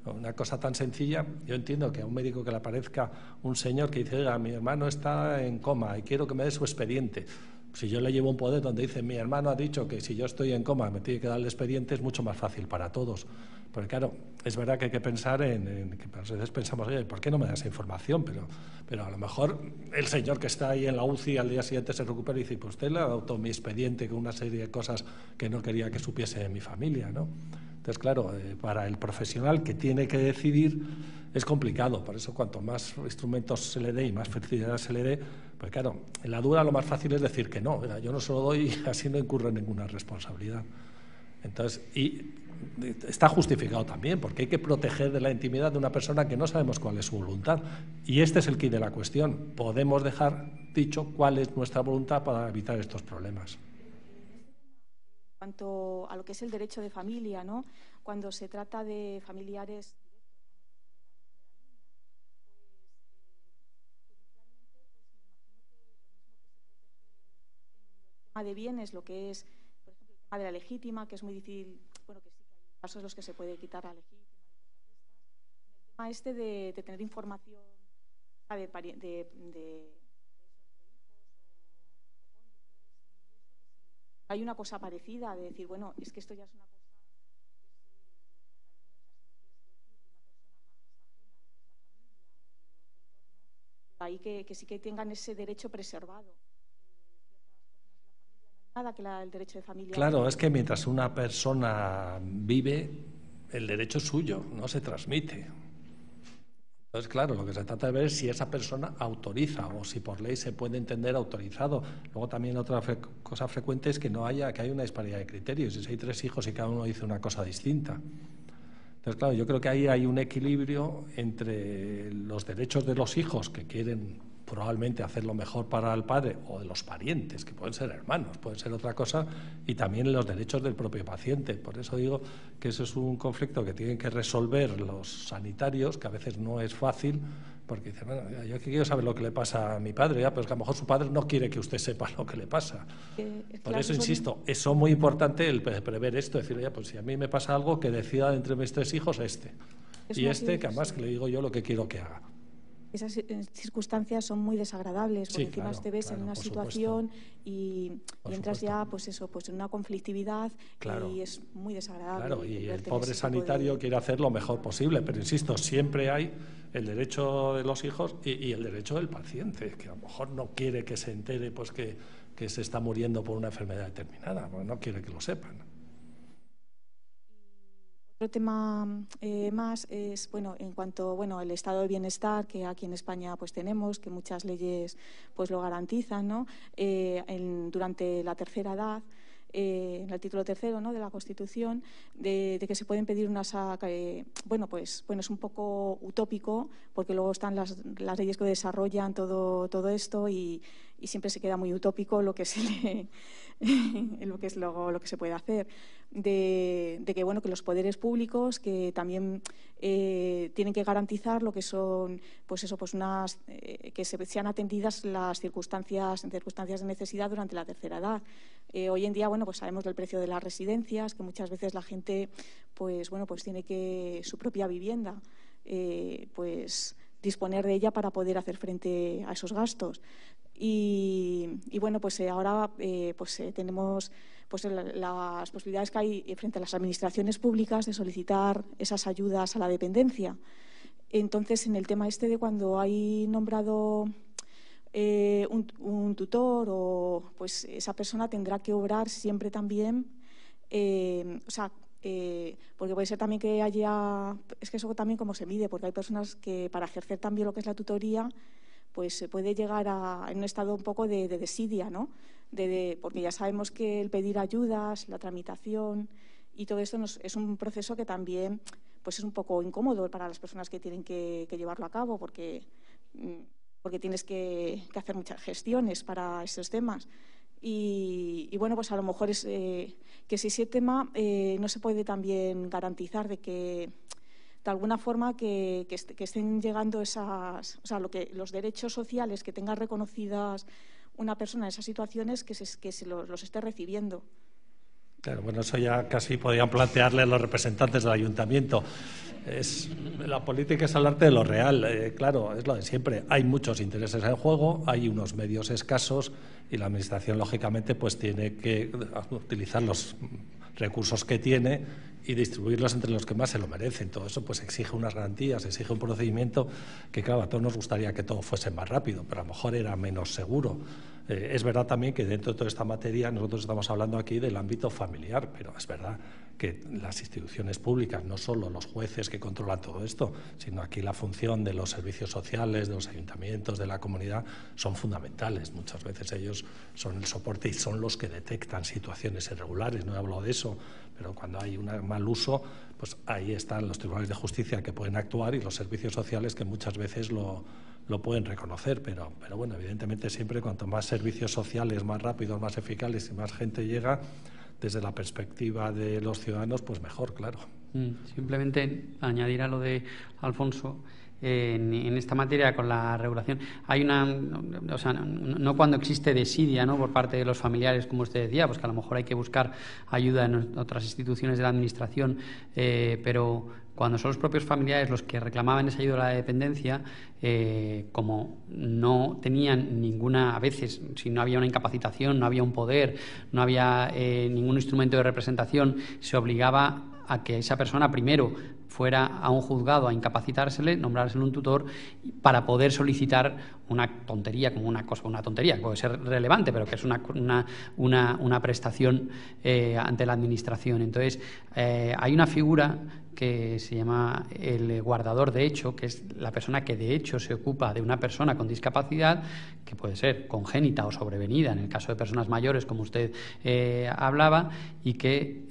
Una cosa tan sencilla, yo entiendo que a un médico que le aparezca un señor que dice, oiga, mi hermano está en coma y quiero que me dé su expediente. Si yo le llevo un poder donde dice, mi hermano ha dicho que si yo estoy en coma me tiene que dar el expediente, es mucho más fácil para todos. Porque claro, es verdad que hay que pensar en que a veces pensamos, oye, ¿por qué no me da esa información? Pero a lo mejor el señor que está ahí en la UCI al día siguiente se recupera y dice, pues usted le ha dado todo mi expediente con una serie de cosas que no quería que supiese mi familia, ¿no? Entonces, claro, para el profesional que tiene que decidir es complicado. Por eso, cuanto más instrumentos se le dé y más flexibilidad se le dé, pues claro, en la duda lo más fácil es decir que no. Mira, yo no se lo doy y así no incurro en ninguna responsabilidad. Entonces, y está justificado también, porque hay que proteger de la intimidad de una persona que no sabemos cuál es su voluntad. Y este es el quid de la cuestión. Podemos dejar dicho cuál es nuestra voluntad para evitar estos problemas. En cuanto a lo que es el derecho de familia, ¿no? Cuando se trata de familiares, el tema de bienes, lo que es, por ejemplo, el tema de la legítima, que es muy difícil, bueno, que sí que hay casos en los que se puede quitar la legítima y cosas de estas. El tema este de tener información hay una cosa parecida, de decir, bueno, es que esto ya es una cosa ahí que sí que tengan ese derecho preservado. Nada que el derecho de familia. Claro, es que mientras una persona vive, el derecho es suyo, no se transmite. Entonces, claro, lo que se trata de ver es si esa persona autoriza o si por ley se puede entender autorizado. Luego también otra cosa frecuente es que hay una disparidad de criterios. Si hay 3 hijos y cada uno dice una cosa distinta. Entonces, claro, yo creo que ahí hay un equilibrio entre los derechos de los hijos que quieren probablemente hacer lo mejor para el padre o de los parientes, que pueden ser hermanos, pueden ser otra cosa, y también los derechos del propio paciente. Por eso digo que eso es un conflicto que tienen que resolver los sanitarios, que a veces no es fácil, porque dicen, bueno, yo quiero saber lo que le pasa a mi padre, pero es que a lo mejor su padre no quiere que usted sepa lo que le pasa. Por eso insisto, es muy importante el prever esto, decir, ya, pues si a mí me pasa algo, que decida entre mis 3 hijos y que además que le digo yo lo que quiero que haga. esas circunstancias son muy desagradables, porque encima te ves en una situación y entras ya pues en una conflictividad y es muy desagradable. Claro, y el pobre sanitario quiere hacer lo mejor posible, pero insisto, siempre hay el derecho de los hijos y el derecho del paciente, que a lo mejor no quiere que se entere pues que se está muriendo por una enfermedad determinada, porque no quiere que lo sepan. Otro tema más es, en cuanto al estado de bienestar que aquí en España pues tenemos, que muchas leyes pues lo garantizan, ¿no? Durante la tercera edad, en el título tercero, ¿no?, de la Constitución, de que se pueden pedir unas... es un poco utópico, porque luego están las leyes que desarrollan todo esto y siempre se queda muy utópico lo que lo que es luego lo que se puede hacer. De que que los poderes públicos que también tienen que garantizar lo que son que sean atendidas las circunstancias de necesidad durante la tercera edad. Hoy en día sabemos del precio de las residencias, que muchas veces la gente tiene que su propia vivienda disponer de ella para poder hacer frente a esos gastos. Y ahora tenemos las posibilidades que hay frente a las administraciones públicas de solicitar esas ayudas a la dependencia. Entonces, en el tema de cuando hay nombrado un tutor, esa persona tendrá que obrar siempre también, porque puede ser también que haya, es que eso también cómo se mide, porque hay personas que para ejercer también lo que es la tutoría, pues se puede llegar en un estado un poco de desidia, ¿no? Porque ya sabemos que el pedir ayudas, la tramitación y todo esto es un proceso que también es un poco incómodo para las personas que tienen que llevarlo a cabo, porque tienes que hacer muchas gestiones para estos temas. Y a lo mejor es que si ese tema no se puede también garantizar de que de alguna forma que estén llegando los derechos sociales que tenga reconocidas una persona en esas situaciones, que se los esté recibiendo. Claro, eso ya casi podían plantearle a los representantes del ayuntamiento. La política es hablarte de lo real. Claro, es lo de siempre. Hay muchos intereses en juego, hay unos medios escasos y la Administración, lógicamente, pues tiene que utilizar los recursos que tiene y distribuirlos entre los que más se lo merecen. Todo eso pues exige unas garantías, exige un procedimiento que, claro, a todos nos gustaría que todo fuese más rápido, pero a lo mejor era menos seguro. Es verdad también que dentro de toda esta materia nosotros estamos hablando aquí del ámbito familiar, pero es verdad que las instituciones públicas, no solo los jueces que controlan todo esto, sino aquí la función de los servicios sociales, de los ayuntamientos, de la comunidad, son fundamentales. Muchas veces ellos son el soporte y son los que detectan situaciones irregulares. No he hablado de eso, pero cuando hay un mal uso, pues ahí están los tribunales de justicia que pueden actuar y los servicios sociales que muchas veces lo pueden reconocer, pero bueno, evidentemente siempre cuanto más servicios sociales, más rápidos, más eficaces y más gente llega, desde la perspectiva de los ciudadanos, pues mejor, claro. Simplemente añadir a lo de Alfonso, en esta materia con la regulación hay no cuando existe desidia, ¿no?, por parte de los familiares, como usted decía, pues que a lo mejor hay que buscar ayuda en otras instituciones de la administración, pero cuando son los propios familiares los que reclamaban esa ayuda a la dependencia, como no tenían ninguna, a veces, si no había una incapacitación, no había un poder, no había ningún instrumento de representación, se obligaba a que esa persona primero fuera a un juzgado a incapacitársele, nombrársele un tutor para poder solicitar una tontería, como una tontería, que puede ser relevante, pero que es una prestación ante la administración. Entonces, hay una figura que se llama el guardador de hecho, que es la persona que de hecho se ocupa de una persona con discapacidad, que puede ser congénita o sobrevenida, en el caso de personas mayores, como usted hablaba, y que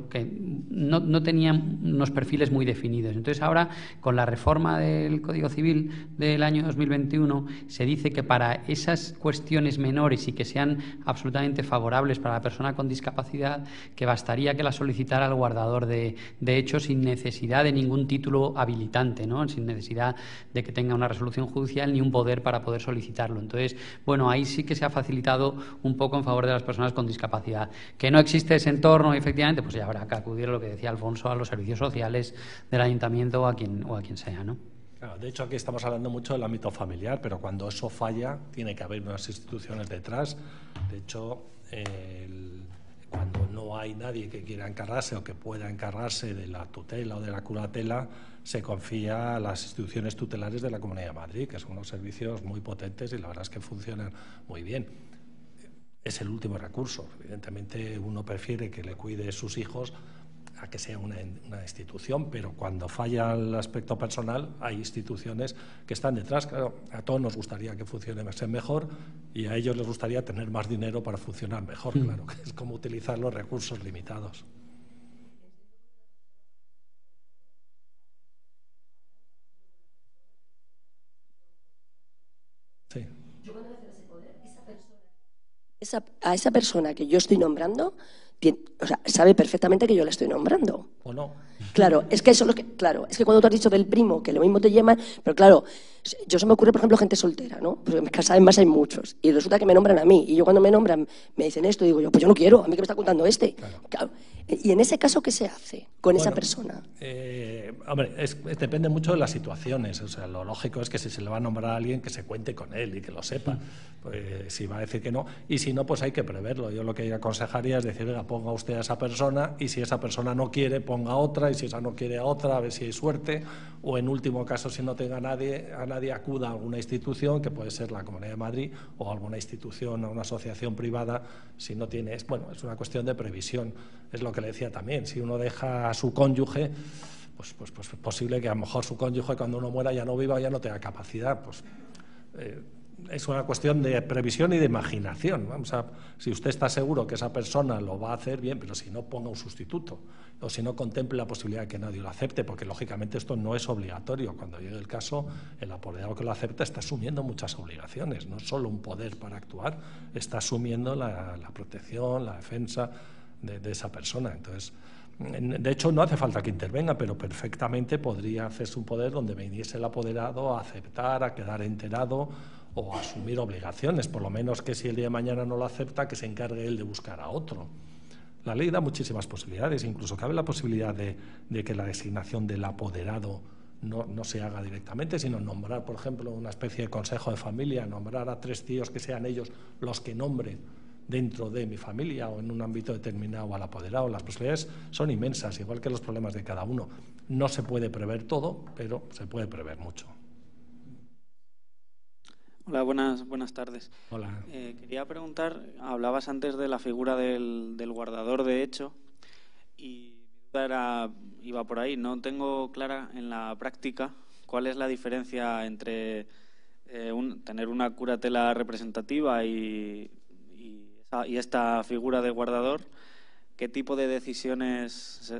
que no tenían unos perfiles muy definidos. Entonces, ahora, con la reforma del Código Civil del año 2021, se dice que para esas cuestiones menores y que sean absolutamente favorables para la persona con discapacidad, que bastaría que la solicitara el guardador de hecho, sin necesidad de ningún título habilitante, ¿no?, sin necesidad de que tenga una resolución judicial ni un poder para poder solicitarlo. Entonces, ahí sí que se ha facilitado un poco en favor de las personas con discapacidad. Que no existe ese entorno, efectivamente, pues ya habrá que acudir a lo que decía Alfonso, a los servicios sociales del ayuntamiento o a quien sea, ¿no? Claro, de hecho, aquí estamos hablando mucho del ámbito familiar, pero cuando eso falla, tiene que haber unas instituciones detrás. De hecho, cuando no hay nadie que quiera encargarse o que pueda encargarse de la tutela o de la curatela, se confía a las instituciones tutelares de la Comunidad de Madrid, que son unos servicios muy potentes y la verdad es que funcionan muy bien. Es el último recurso. Evidentemente, uno prefiere que le cuide sus hijos a que sea una institución, pero cuando falla el aspecto personal, hay instituciones que están detrás. Claro, a todos nos gustaría que funcione mejor y a ellos les gustaría tener más dinero para funcionar mejor, claro, que es como utilizar los recursos limitados. Sí. A esa persona que yo estoy nombrando, sabe perfectamente que yo la estoy nombrando. ¿O no? Claro, es que eso es lo que, claro, es que cuando tú has dicho del primo, que lo mismo te llaman, pero claro, yo se me ocurre, por ejemplo, gente soltera, ¿no? Porque en mi casa además hay muchos, y resulta que me nombran a mí, y yo cuando me nombran, me dicen esto, y digo yo, pues yo no quiero, a mí que me está contando este. Claro. Y en ese caso, ¿qué se hace con esa persona? Hombre, depende mucho de las situaciones. O sea, lo lógico es que si se le va a nombrar a alguien, que se cuente con él y que lo sepa. Pues, si va a decir que no, y si no, pues hay que preverlo. Yo lo que aconsejaría es decir, oiga, ponga usted a esa persona, y si esa persona no quiere, ponga a otra, y si esa no quiere a otra, a ver si hay suerte, o en último caso, si no tenga a nadie, acuda a alguna institución, que puede ser la Comunidad de Madrid, o alguna institución o una asociación privada, si no tiene, es una cuestión de previsión. Es lo que le decía también, si uno deja a su cónyuge, pues es posible que a lo mejor su cónyuge cuando uno muera ya no viva, ya no tenga capacidad. Es una cuestión de previsión y de imaginación. Si usted está seguro que esa persona lo va a hacer bien, pero si no, ponga un sustituto, o si no, contemple la posibilidad de que nadie lo acepte, porque lógicamente esto no es obligatorio. Cuando llegue el caso, el apoderado que lo acepta está asumiendo muchas obligaciones, no solo un poder para actuar, está asumiendo la protección, la defensa de esa persona. Entonces, de hecho, no hace falta que intervenga, pero perfectamente podría hacerse un poder donde viniese el apoderado a aceptar, a quedar enterado o a asumir obligaciones, por lo menos que si el día de mañana no lo acepta, que se encargue él de buscar a otro. La ley da muchísimas posibilidades, incluso cabe la posibilidad de que la designación del apoderado no se haga directamente, sino nombrar, por ejemplo, una especie de consejo de familia, nombrar a 3 tíos que sean ellos los que nombren dentro de mi familia o en un ámbito determinado al apoderado. Las posibilidades son inmensas, igual que los problemas de cada uno. No se puede prever todo, pero se puede prever mucho. Hola, buenas tardes. Hola. Quería preguntar, hablabas antes de la figura del guardador de hecho y mi duda iba por ahí. No tengo clara en la práctica cuál es la diferencia entre tener una curatela representativa y esta figura de guardador. ¿Qué tipo de decisiones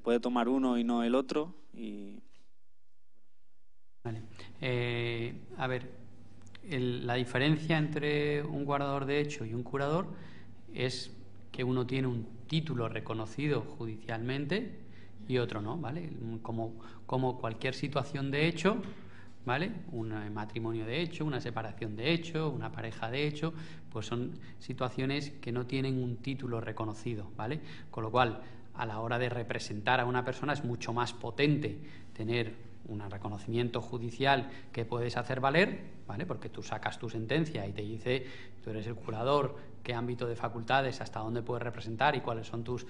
puede tomar uno y no el otro? Vale. A ver, la diferencia entre un guardador de hecho y un curador es que uno tiene un título reconocido judicialmente y otro no, ¿vale? Como cualquier situación de hecho, ¿vale? Un matrimonio de hecho, una separación de hecho, una pareja de hecho, pues son situaciones que no tienen un título reconocido, ¿vale? Con lo cual, a la hora de representar a una persona es mucho más potente tener un reconocimiento judicial que puedes hacer valer, ¿vale? Porque tú sacas tu sentencia y te dice, tú eres el curador, qué ámbito de facultades, hasta dónde puedes representar y cuáles son tus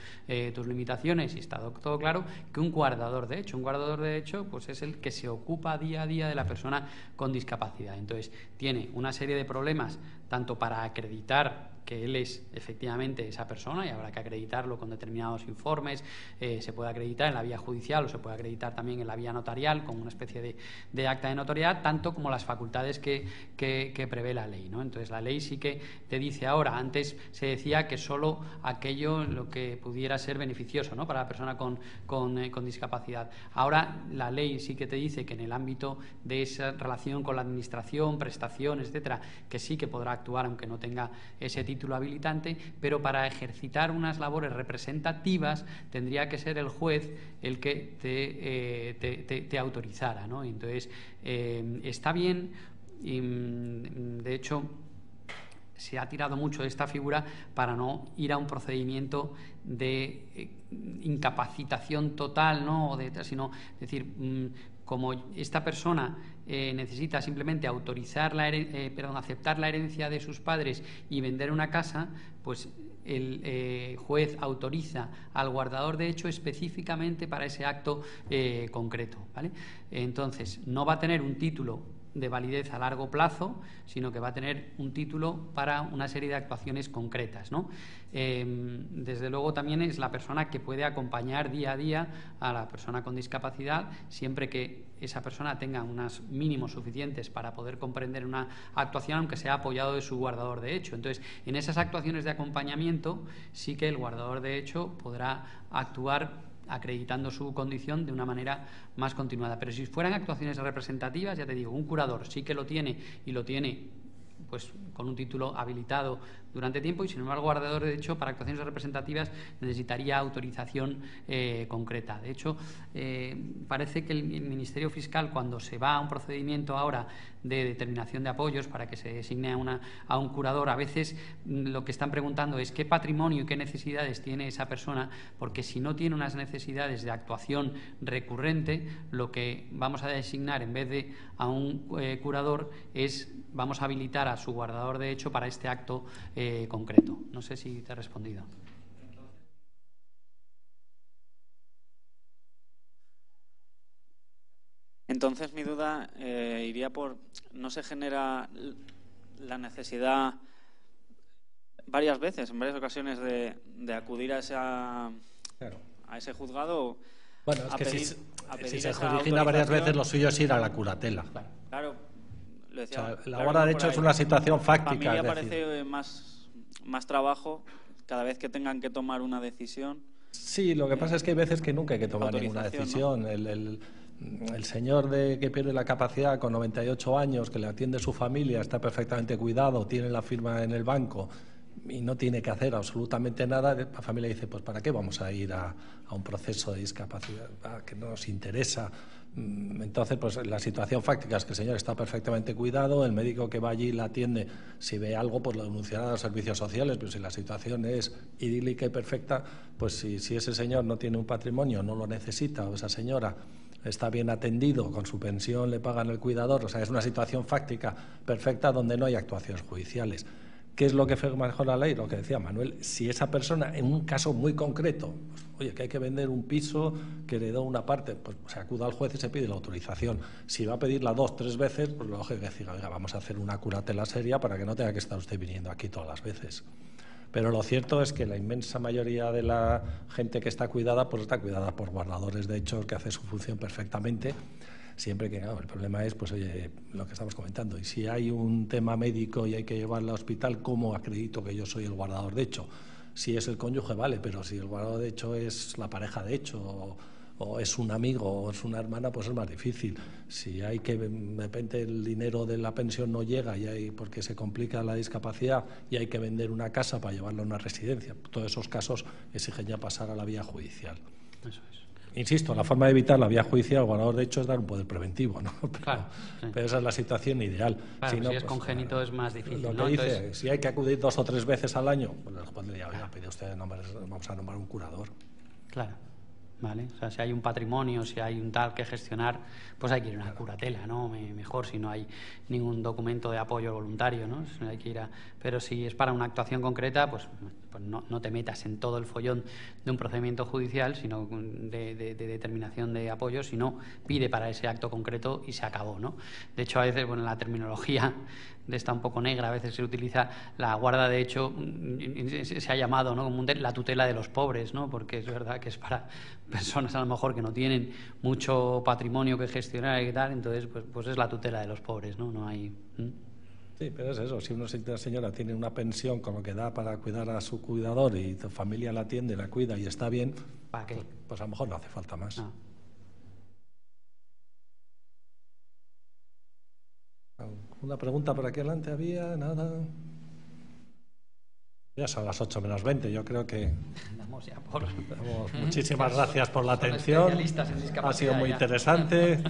limitaciones, y está todo claro, que un guardador de hecho. Un guardador de hecho pues es el que se ocupa día a día de la persona con discapacidad. Entonces, tiene una serie de problemas, tanto para acreditar que él es efectivamente esa persona, y habrá que acreditarlo con determinados informes, se puede acreditar en la vía judicial o se puede acreditar también en la vía notarial con una especie de acta de notoriedad, tanto como las facultades que prevé la ley, ¿no? Entonces, la ley sí que te dice ahora, antes se decía que solo aquello lo que pudiera ser beneficioso, ¿no?, para la persona con discapacidad. Ahora la ley sí que te dice que en el ámbito de esa relación con la administración, prestaciones, etcétera, que sí que podrá actuar aunque no tenga ese título habilitante, pero para ejercitar unas labores representativas tendría que ser el juez el que te autorizara, ¿no? Entonces, está bien, y de hecho se ha tirado mucho de esta figura para no ir a un procedimiento de incapacitación total, ¿no?, sino decir, como esta persona necesita simplemente aceptar la herencia de sus padres y vender una casa, pues el juez autoriza al guardador de hecho específicamente para ese acto concreto, ¿vale? Entonces, no va a tener un título de validez a largo plazo, sino que va a tener un título para una serie de actuaciones concretas, ¿no? Desde luego también es la persona que puede acompañar día a día a la persona con discapacidad, siempre que esa persona tenga unos mínimos suficientes para poder comprender una actuación, aunque sea apoyado de su guardador de hecho. Entonces, en esas actuaciones de acompañamiento sí que el guardador de hecho podrá actuar acreditando su condición de una manera más continuada. Pero si fueran actuaciones representativas, ya te digo, un curador sí que lo tiene y lo tiene pues con un título habilitado durante tiempo, y sin embargo el guardador de hecho para actuaciones representativas necesitaría autorización concreta. De hecho, parece que el Ministerio Fiscal, cuando se va a un procedimiento ahora de determinación de apoyos para que se designe a un curador, a veces lo que están preguntando es qué patrimonio y qué necesidades tiene esa persona, porque si no tiene unas necesidades de actuación recurrente, lo que vamos a designar en vez de a un curador es vamos a habilitar a su guardador de hecho para este acto concreto. No sé si te he respondido. Entonces mi duda iría por, ¿no se genera la necesidad varias veces, en varias ocasiones, de acudir a ese juzgado? Bueno, es que si se origina varias veces, lo suyo es ir a la curatela. Claro, lo decía. O sea, la guarda de hecho es una situación fáctica. A mí me parece más trabajo cada vez que tengan que tomar una decisión. Sí, lo que pasa es que hay veces que nunca hay que tomar ninguna decisión, ¿no? El señor que pierde la capacidad con 98 años, que le atiende su familia, está perfectamente cuidado, tiene la firma en el banco y no tiene que hacer absolutamente nada, la familia dice, pues ¿para qué vamos a ir a un proceso de discapacidad que no nos interesa? Entonces, pues la situación fáctica es que el señor está perfectamente cuidado, el médico que va allí la atiende, si ve algo, pues lo denunciará a los servicios sociales, pero si la situación es idílica y perfecta, pues si ese señor no tiene un patrimonio, no lo necesita, o esa señora está bien atendido, con su pensión le pagan el cuidador, o sea, es una situación fáctica perfecta donde no hay actuaciones judiciales. ¿Qué es lo que mejora la ley? Lo que decía Manuel, si esa persona, en un caso muy concreto, pues, oye, que hay que vender un piso que heredó una parte, pues se acuda al juez y se pide la autorización. Si va a pedirla 2 o 3 veces, pues lo lógico es decir, oiga, vamos a hacer una curatela seria para que no tenga que estar usted viniendo aquí todas las veces. Pero lo cierto es que la inmensa mayoría de la gente que está cuidada, pues está cuidada por guardadores de hechos que hacen su función perfectamente. Siempre que, el problema es, pues oye, lo que estamos comentando, y si hay un tema médico y hay que llevarlo al hospital, ¿cómo acredito que yo soy el guardador de hecho? Si es el cónyuge, vale, pero si el guardador de hecho es la pareja de hecho, o es un amigo, o es una hermana, pues es más difícil. Si hay que, de repente el dinero de la pensión no llega porque se complica la discapacidad y hay que vender una casa para llevarla a una residencia, todos esos casos exigen ya pasar a la vía judicial. Eso es. Insisto, la forma de evitar la vía judicial al guardador de hecho es dar un poder preventivo, ¿no? Claro, sí. Pero esa es la situación ideal. Claro, si es pues, congénito es más difícil, lo que ¿no? dice, Entonces, si hay que acudir 2 o 3 veces al año, pues el juez le diría, oiga, pide usted vamos a nombrar un curador. claro. ¿Vale? O sea, si hay un patrimonio, si hay un tal que gestionar, pues hay que ir a una curatela, ¿no? Mejor si no hay ningún documento de apoyo voluntario, ¿no? Hay que ir pero si es para una actuación concreta, pues no te metas en todo el follón de un procedimiento judicial, sino de determinación de apoyo, sino pide para ese acto concreto y se acabó, ¿no? De hecho, a veces, la terminología de esta un poco negra, a veces se utiliza la guarda de hecho, se ha llamado, ¿no?, como la tutela de los pobres, ¿no?, porque es verdad que es para personas a lo mejor que no tienen mucho patrimonio que gestionar y tal, entonces pues es la tutela de los pobres, ¿no? No hay... Sí, pero es eso, si una señora tiene una pensión con lo que da para cuidar a su cuidador y su familia la atiende, la cuida y está bien, ¿para qué? Pues a lo mejor no hace falta más. No. ¿Una pregunta por aquí adelante había? Nada. Ya son las 8 menos 20, yo creo que... Andamos ya por... Muchísimas gracias por la atención. Ha sido muy interesante.